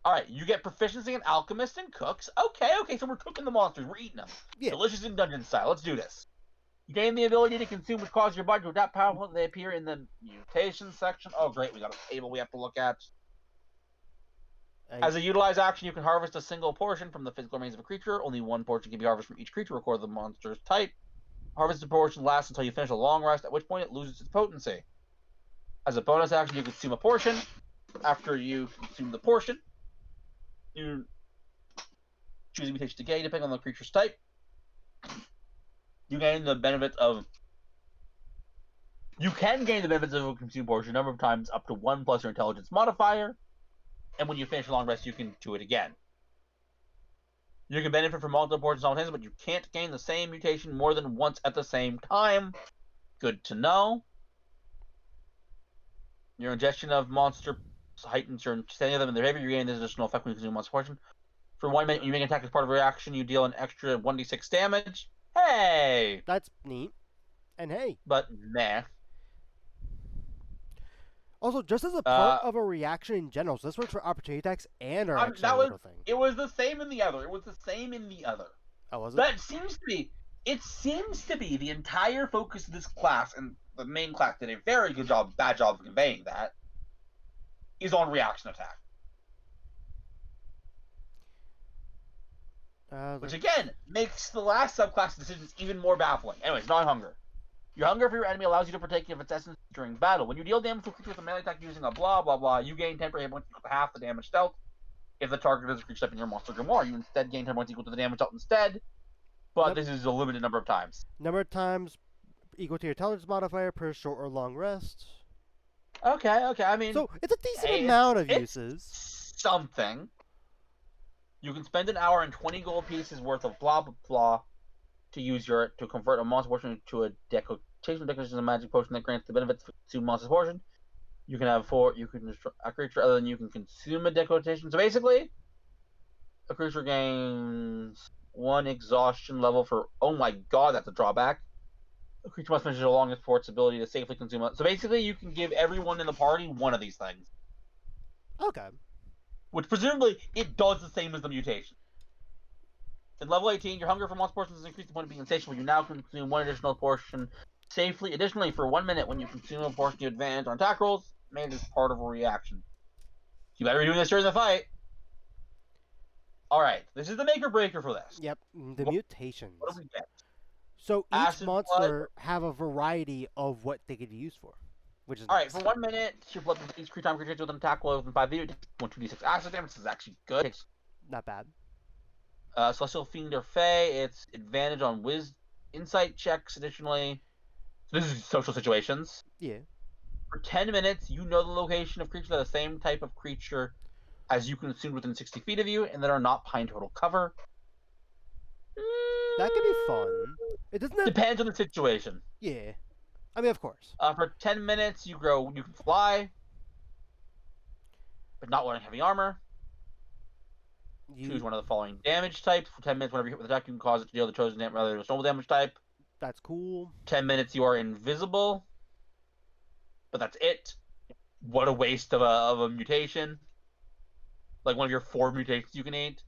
Speaker 1: Alright, you get proficiency in Alchemist and Cooks. Okay, so we're cooking the monsters. We're eating them.
Speaker 4: Yeah.
Speaker 1: Delicious in dungeon style. Let's do this. You gain the ability to consume, which causes your body to adapt powerful. They appear in the mutation section. Oh, great. We got a table we have to look at. As a utilize action, you can harvest a single portion from the physical remains of a creature. Only one portion can be harvested from each creature, recorded the monster's type. Harvested portion lasts until you finish a long rest, at which point it loses its potency. As a bonus action, you consume a portion. After you consume the portion, you choose a mutation to gain, depending on the creature's type. You gain the benefit of... You can gain the benefits of a consumed portion a number of times, up to 1 plus your intelligence modifier. And when you finish a long rest, you can do it again. You can benefit from multiple portions simultaneously, but you can't gain the same mutation more than once at the same time. Good to know. Your ingestion of monster heightens your understanding of them and their behavior. You gain this additional effect when you consume monster portion. For 1 minute, you make an attack as part of a reaction, you deal an extra 1d6 damage. Hey!
Speaker 4: That's neat. And hey,
Speaker 1: But meh.
Speaker 4: also, just as a part of a reaction in general, so this works for opportunity attacks and our extra
Speaker 1: that was-
Speaker 4: little thing.
Speaker 1: It was the same in the other. It was the same in the other.
Speaker 4: Oh, was it?
Speaker 1: That seems to be. It seems to be the entire focus of this class, and the main class did a very bad job of conveying that, is on reaction attack. Which again makes the last subclass decisions even more baffling. Anyways, non-hunger. Your hunger for your enemy allows you to partake of its essence during battle. When you deal damage to a creature with a melee attack using a blah blah blah, you gain temporary hit points equal to half the damage dealt. If the target is a creature type in your monster grimoire, you instead gain 10 points equal to the damage dealt instead. But
Speaker 4: Yep.
Speaker 1: this is a limited number of times.
Speaker 4: Number of times equal to your intelligence modifier per short or long rest.
Speaker 1: Okay. I mean,
Speaker 4: So it's a decent
Speaker 1: hey,
Speaker 4: amount of
Speaker 1: it's
Speaker 4: uses.
Speaker 1: something. You can spend an hour and 20 gold pieces worth of blah blah blah to convert a monster portion to a decoration. Decoration is a magic potion that grants the benefits to monster's portion. You can have you can destroy a creature other than you can consume a decoration. So basically, a creature gains 1 exhaustion level for. Oh my god, that's a drawback. A creature must finish along its for its ability to safely consume it. So basically, you can give everyone in the party one of these things.
Speaker 4: Okay.
Speaker 1: Which presumably it does the same as the mutation. At level 18, your hunger for monster portions is increased to the point of being insatiable. You now consume 1 additional portion safely. Additionally, for 1 minute, when you consume a portion, you advance on attack rolls, made as part of a reaction. You better be doing this during the fight. Alright, this is the make or breaker for this.
Speaker 4: Yep. The mutations.
Speaker 1: What do we get?
Speaker 4: So each
Speaker 1: Acid
Speaker 4: monster have a variety of what they could use for, which is
Speaker 1: Alright,
Speaker 4: nice.
Speaker 1: for 1 minute, your blood each creature creature with an attack roll within 5 feet. It takes 1d6 acid damage. This is actually good.
Speaker 4: Not bad.
Speaker 1: Celestial Fiend or Fae, it's advantage on insight checks additionally. So this is social situations.
Speaker 4: Yeah.
Speaker 1: For 10 minutes, you know the location of creatures that are the same type of creature as you consumed within 60 feet of you and that are not behind total cover.
Speaker 4: That could be fun. It doesn't have.
Speaker 1: Depends on the situation.
Speaker 4: Yeah. I mean, of course.
Speaker 1: For 10 minutes, you can fly, but not wearing heavy armor. Choose one of the following damage types. For 10 minutes, whenever you hit with attack, you can cause it to deal the chosen damage rather than a normal damage type.
Speaker 4: That's cool.
Speaker 1: 10 minutes, you are invisible. But that's it. What a waste of a mutation. Like one of your 4 mutations you can eat.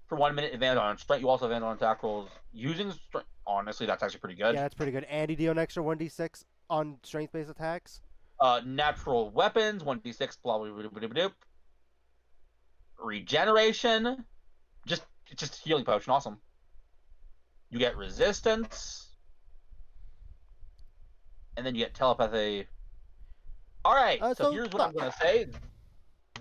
Speaker 1: For 1 minute, advantage on strength. You also have advantage on attack rolls using strength. Honestly, that's actually pretty good.
Speaker 4: Yeah, that's pretty good. And you deal an extra 1d6 on strength-based attacks.
Speaker 1: Natural weapons, 1d6, blah, blah, blah, blah, blah, blah. Regeneration. It's just a healing potion. Awesome. You get resistance. And then you get telepathy. Alright, so
Speaker 4: so
Speaker 1: here's what I'm going to say.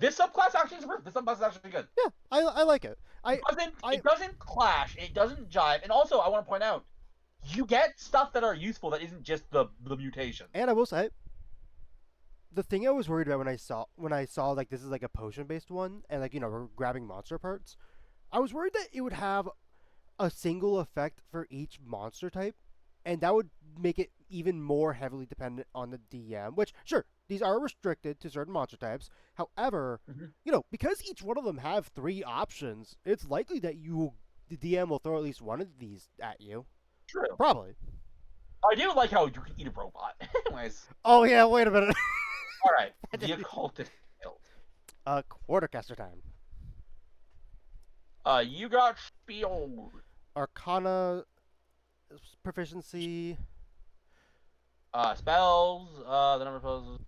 Speaker 1: This subclass actually is improved. This subclass is actually good.
Speaker 2: Yeah, I like it.
Speaker 1: It doesn't clash. It doesn't jive. And also, I want to point out, you get stuff that are useful that isn't just the mutation.
Speaker 4: And I will say, the thing I was worried about when I saw like this is like a potion based one, and like we're grabbing monster parts, I was worried that it would have a single effect for each monster type, and that would make it even more heavily dependent on the DM. Which, sure, these are restricted to certain monster types. However, because each one of them have 3 options, it's likely that the DM will throw at least one of these at you.
Speaker 1: True.
Speaker 4: Probably.
Speaker 1: I do like how you can eat a robot. Anyways.
Speaker 4: Oh yeah, wait a minute.
Speaker 1: All right. The occultist build.
Speaker 4: Quartercaster time.
Speaker 1: You got Spiel.
Speaker 4: Arcana proficiency.
Speaker 1: Spells. The number of spells.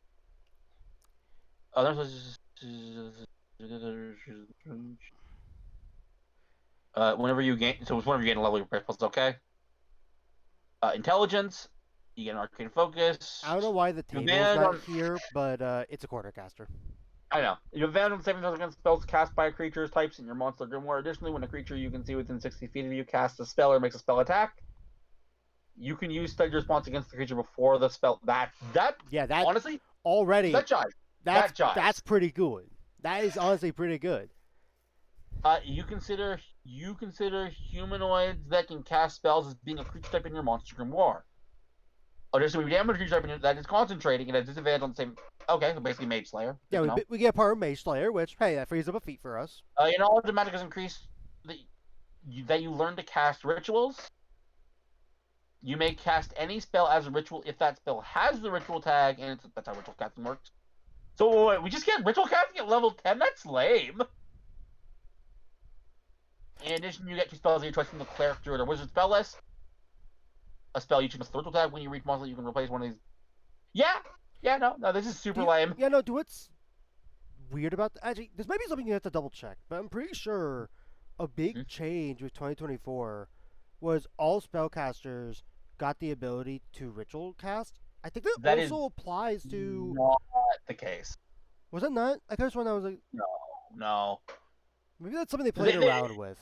Speaker 1: Whenever you gain, so it's whenever you gain a level, your plus, okay. Intelligence. You get an arcane focus.
Speaker 4: I don't know why the table's not here, but it's a quartercaster.
Speaker 1: I know. You have advantage on saving throws against spells cast by creatures types in your monster grimoire. Additionally, when a creature you can see within 60 feet of you casts a spell or makes a spell attack, you can use study response against the creature before the spell. That honestly
Speaker 4: already
Speaker 1: that jives.
Speaker 4: That's pretty good. That is honestly pretty good.
Speaker 1: You consider humanoids that can cast spells as being a creature type in your monster grimoire. Additionally, we damage a creature type that is concentrating and has disadvantage on the same. Okay, so basically Mage Slayer.
Speaker 4: Yeah, we get part of Mage Slayer, which hey, that frees up a feat for us.
Speaker 1: Your knowledge of magic has increased. That you learn to cast rituals. You may cast any spell as a ritual if that spell has the ritual tag, and that's how ritual casting works. So wait, we just get ritual casting at level 10? That's lame. In addition, you get 2 spells that you choice from the cleric, druid, or wizard spell list. A spell you choose a ritual tag when you reach monster, you can replace one of these. Yeah, no, this is super lame.
Speaker 4: Yeah, no, what's weird about actually, this might be something you have to double check, but I'm pretty sure a big change with 2024 was all spellcasters got the ability to ritual cast. I think that also applies to.
Speaker 1: Not the case.
Speaker 4: Was that not? I could have sworn that was like.
Speaker 1: No.
Speaker 4: Maybe that's something they played around with.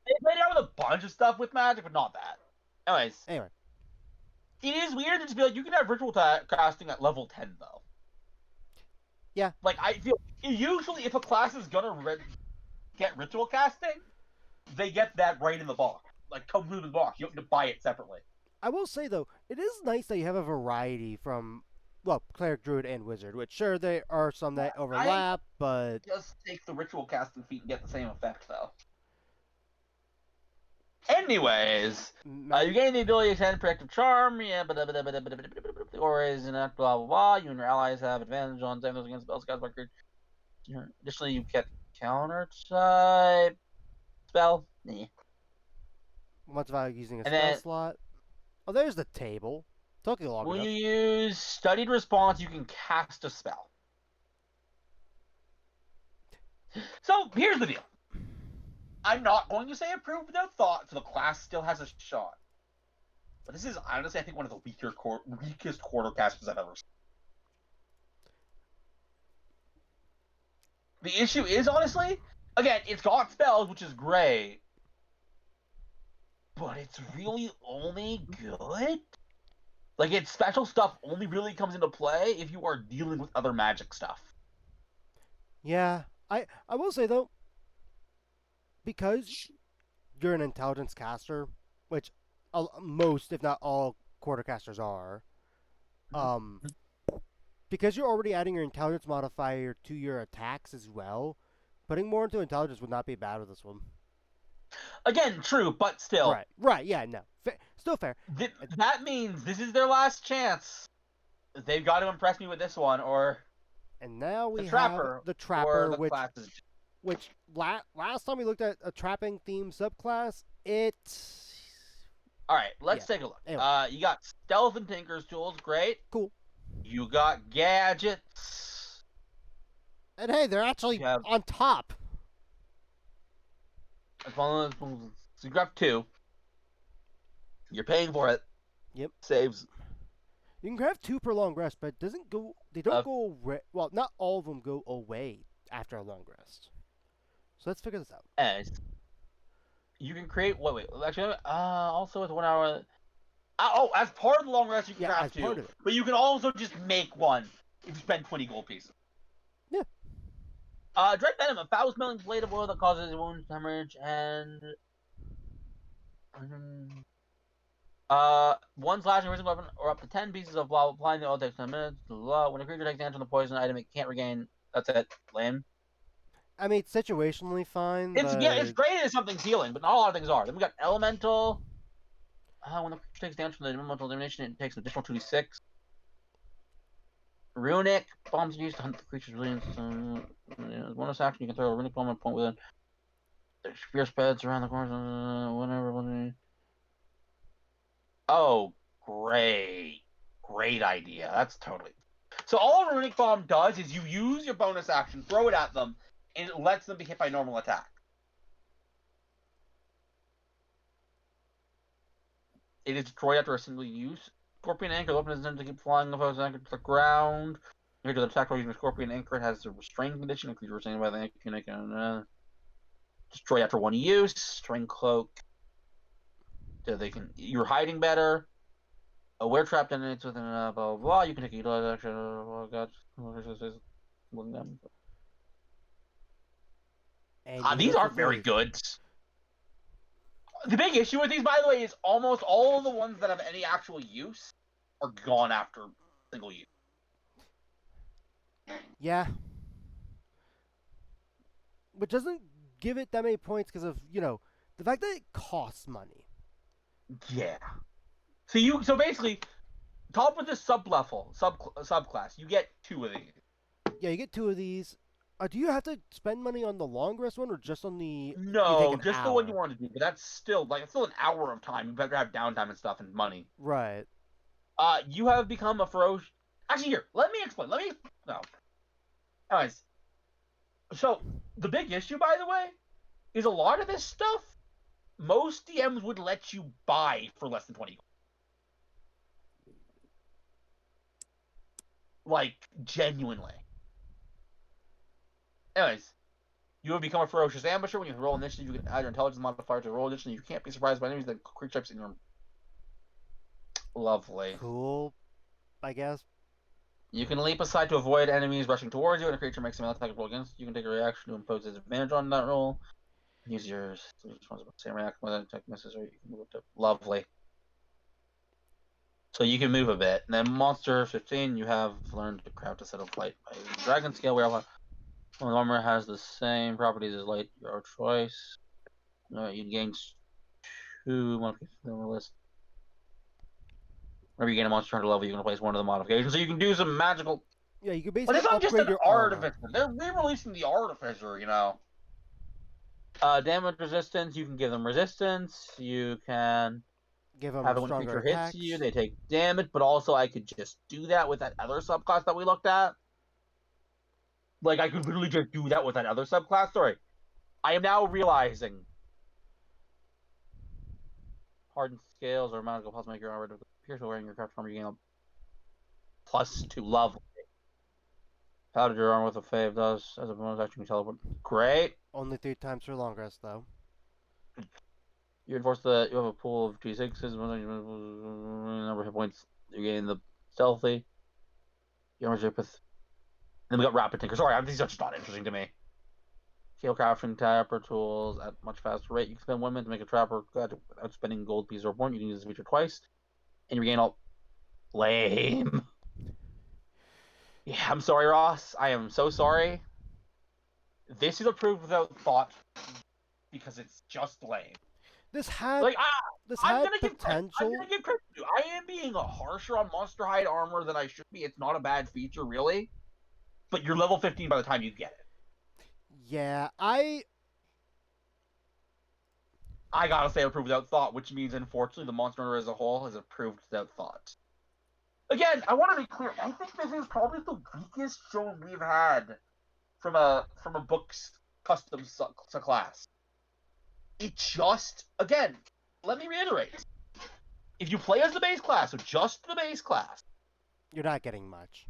Speaker 1: They played around with a bunch of stuff with magic, but not that.
Speaker 2: Anyway.
Speaker 1: It is weird to just be like, you can have ritual casting at level 10, though.
Speaker 2: Yeah.
Speaker 1: Like, I feel, usually if a class is gonna get ritual casting, they get that right in the box. Like, come through the box. You don't need to buy it separately.
Speaker 4: I will say, though, it is nice that you have a variety from, well, cleric, druid, and wizard, which, sure, there are some that overlap, but.
Speaker 1: Just take the ritual casting feat and get the same effect, though. Anyways, you gain the ability to send Protective Charm, or is an act, blah, blah, blah. You and your allies have advantage on saving those against spells cast by creature. Additionally, you get counter type spell.
Speaker 4: What's value using a spell slot? Oh, there's the table. Took you long enough.
Speaker 1: When you use studied response, you can cast a spell. So, here's the deal. I'm not going to say approve without thought, so the class still has a shot. But this is, honestly, I think one of the weakest quartercasters I've ever seen. The issue is, honestly, again, it's got spells, which is great. But it's really only good? Like, its special stuff only really comes into play if you are dealing with other magic stuff.
Speaker 4: Yeah, I will say, though, because you're an intelligence caster, which most, if not all, quartercasters are, because you're already adding your intelligence modifier to your attacks as well, putting more into intelligence would not be bad with this one.
Speaker 1: Again, true, but still.
Speaker 4: Right, yeah, no. Still fair.
Speaker 1: That means this is their last chance. They've got to impress me with this one, or...
Speaker 4: And now we
Speaker 1: have
Speaker 4: the Trapper,
Speaker 1: the
Speaker 4: which last time we looked at a trapping theme subclass,
Speaker 1: Alright, let's take a look.
Speaker 4: Anyway.
Speaker 1: You got Stealth and Tinker's Tools, great.
Speaker 4: Cool.
Speaker 1: You got Gadgets.
Speaker 4: And hey, they're actually on top.
Speaker 1: So you grab 2. You're paying for it.
Speaker 4: Yep.
Speaker 1: Saves.
Speaker 4: You can grab 2 per long rest, but it doesn't go. They don't go away. Well, not all of them go away after a long rest. So let's figure this out.
Speaker 1: As you can create. Wait. Actually, also with 1 hour. As part of the long rest, you can
Speaker 4: Yeah,
Speaker 1: craft
Speaker 4: as part
Speaker 1: two.
Speaker 4: of it.
Speaker 1: But you can also just make one if you spend 20 gold pieces.
Speaker 4: Yeah.
Speaker 1: Dread Venom, a foul smelling blade of oil that causes wounds, hemorrhage, and one slashing risen weapon or up to 10 pieces of blah. Applying the oil takes 10 minutes. Blah. When a creature takes damage from the poison item, it can't regain. That's it. Lame.
Speaker 4: I mean, it's situationally fine,
Speaker 1: It's
Speaker 4: but
Speaker 1: it's great if something's healing, but not a lot of things are. Then we got Elemental. When the creature takes damage from the elemental elimination, it takes an additional 2d6. Runic bombs used to hunt the creature's resilience. Bonus action, you can throw a runic bomb at a point within. There's spear spreads around the corners. Whatever. Oh, great idea. That's totally. So all a runic bomb does is you use your bonus action, throw it at them, and it lets them be hit by normal attack. It is destroyed after a single use. Scorpion Anchor, the weapon is intended to keep flying the foe's anchor to the ground. Here to the attack while using a Scorpion Anchor, it has a restrained condition. A creature restrained by the anchor can destroy after one use. String Cloak. So you're hiding better. We're trapped in it within blah blah blah. You can take utilize action. Oh god.
Speaker 4: and
Speaker 1: These aren't very good. The big issue with these, by the way, is almost all of the ones that have any actual use are gone after single use.
Speaker 4: Yeah. Which doesn't give it that many points because of, the fact that it costs money.
Speaker 1: Yeah. So basically, top of this subclass, you get 2 of these.
Speaker 4: Yeah, you get 2 of these. Do you have to spend money on the long rest one or just on the...
Speaker 1: No, just the one
Speaker 4: hour?
Speaker 1: you want to do, but that's still it's still an hour of time. You better have downtime and stuff and money.
Speaker 4: Right.
Speaker 1: You have become a ferocious. Actually, here, let me explain. No. Anyways, so the big issue, by the way, is a lot of this stuff. Most DMs would let you buy for less than 20. Like genuinely. Anyways, you have become a ferocious ambusher. When you roll initiative, you can add your intelligence modifier to roll initiative. You can't be surprised by enemies that creature types in your. Lovely.
Speaker 4: Cool, I guess.
Speaker 1: You can leap aside to avoid enemies rushing towards you, and a creature makes a melee attack roll against you. You can take a reaction to impose disadvantage on that roll. Use your same reaction when attack misses, or you can move up to. Lovely. So you can move a bit. And then Monster 15, you have learned to craft a set of light by Dragon Scale, where the armor has the same properties as light, your choice. You gain 2 modifications on the list. Whenever you gain a monster hunter level, you can replace one of the modifications. So you can do some magical.
Speaker 4: Yeah, you can
Speaker 1: But
Speaker 4: basically
Speaker 1: it's not just
Speaker 4: upgrade
Speaker 1: an
Speaker 4: your armor.
Speaker 1: artificer. They're re-releasing the artificer, Damage resistance, you can give them resistance. You can
Speaker 4: Give them
Speaker 1: have it when a
Speaker 4: stronger
Speaker 1: creature
Speaker 4: attacks.
Speaker 1: hits you, they take damage, but also I could just do that with that other subclass that we looked at. Like, I could literally just do that with that other subclass. Sorry. I am now realizing. Hardened scales or magical plus make your armor to pierce wearing your craft armor, you gain a +2 lovely. How did your armor with a fave does as a bonus action you teleport? Great.
Speaker 4: Only 3 times for long rest, though.
Speaker 1: You enforce you have a pool of G6s, number of hit points, you gain the stealthy. Your armor with. Then we got Rapid Tinker. Sorry, these are just not interesting to me. Scale crafting trapper tools at much faster rate. You can spend 1 minute to make a trapper without spending gold piece or point. You can use this feature twice. And you regain all. Lame. Yeah, I'm sorry, Ross. I am so sorry. This is approved without thought because it's just lame.
Speaker 4: This had
Speaker 1: I'm gonna give
Speaker 4: potential.
Speaker 1: I'm gonna give credit to you. I am being harsher on Monster Hide armor than I should be. It's not a bad feature, really. But you're level 15 by the time you get it.
Speaker 4: Yeah,
Speaker 1: I gotta say approved without thought, which means, unfortunately, the Monster Hunter as a whole is approved without thought. Again, I want to be clear. I think this is probably the weakest show we've had from a books custom class. It just, again, let me reiterate. If you play as the base class, so just the base class,
Speaker 4: you're not getting much.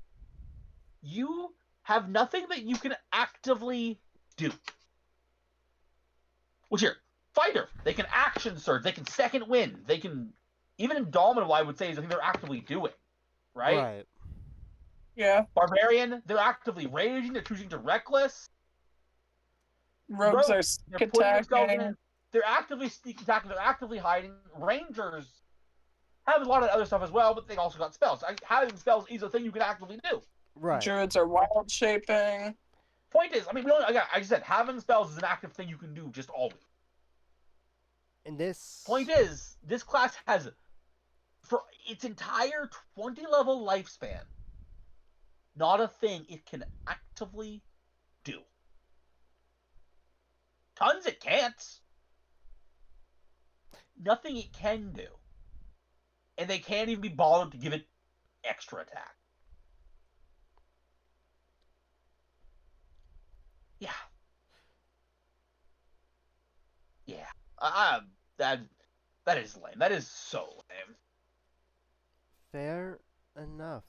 Speaker 1: you have nothing that you can actively do. Which here, fighter, they can action surge, they can second wind, they can even Indomitable, I would say, is the thing they're actively doing, right?
Speaker 3: Yeah.
Speaker 1: Barbarian, they're actively raging, they're choosing to reckless.
Speaker 3: Rogues are
Speaker 1: They're
Speaker 3: sneak
Speaker 1: putting themselves
Speaker 3: attacking.
Speaker 1: in. They're actively sneak attacking. They're actively hiding. Rangers have a lot of other stuff as well, but they also got spells. Having spells is a thing you can actively do.
Speaker 4: Right.
Speaker 3: Druids are wild shaping.
Speaker 1: Point is, I mean, again, I just said having spells is an active thing you can do just always.
Speaker 4: And this.
Speaker 1: Point is, this class has, for its entire 20-level lifespan, not a thing it can actively do. Tons it can't. Nothing it can do. And they can't even be bothered to give it extra attack. Yeah. Yeah. That is lame. That is so lame.
Speaker 4: Fair enough.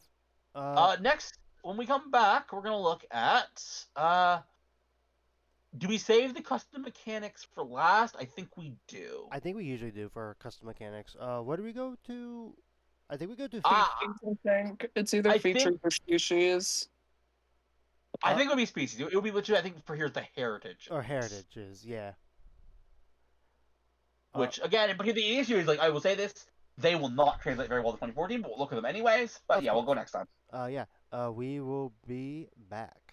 Speaker 1: Next, when we come back, we're gonna look at do we save the custom mechanics for last? I think we do.
Speaker 4: I think we usually do for custom mechanics. What do we go to? I think we go to.
Speaker 1: Ah,
Speaker 3: I think it's either
Speaker 1: I
Speaker 3: features
Speaker 1: think-
Speaker 3: or species.
Speaker 1: I think it would be species. It would be literally, I think, for here's the heritage.
Speaker 4: or heritages, yeah.
Speaker 1: Which, again, but the issue is, like, I will say this, they will not translate very well to 2014, but we'll look at them anyways. But
Speaker 4: Of
Speaker 1: yeah, we'll
Speaker 4: course.
Speaker 1: go next time.
Speaker 4: We will be back.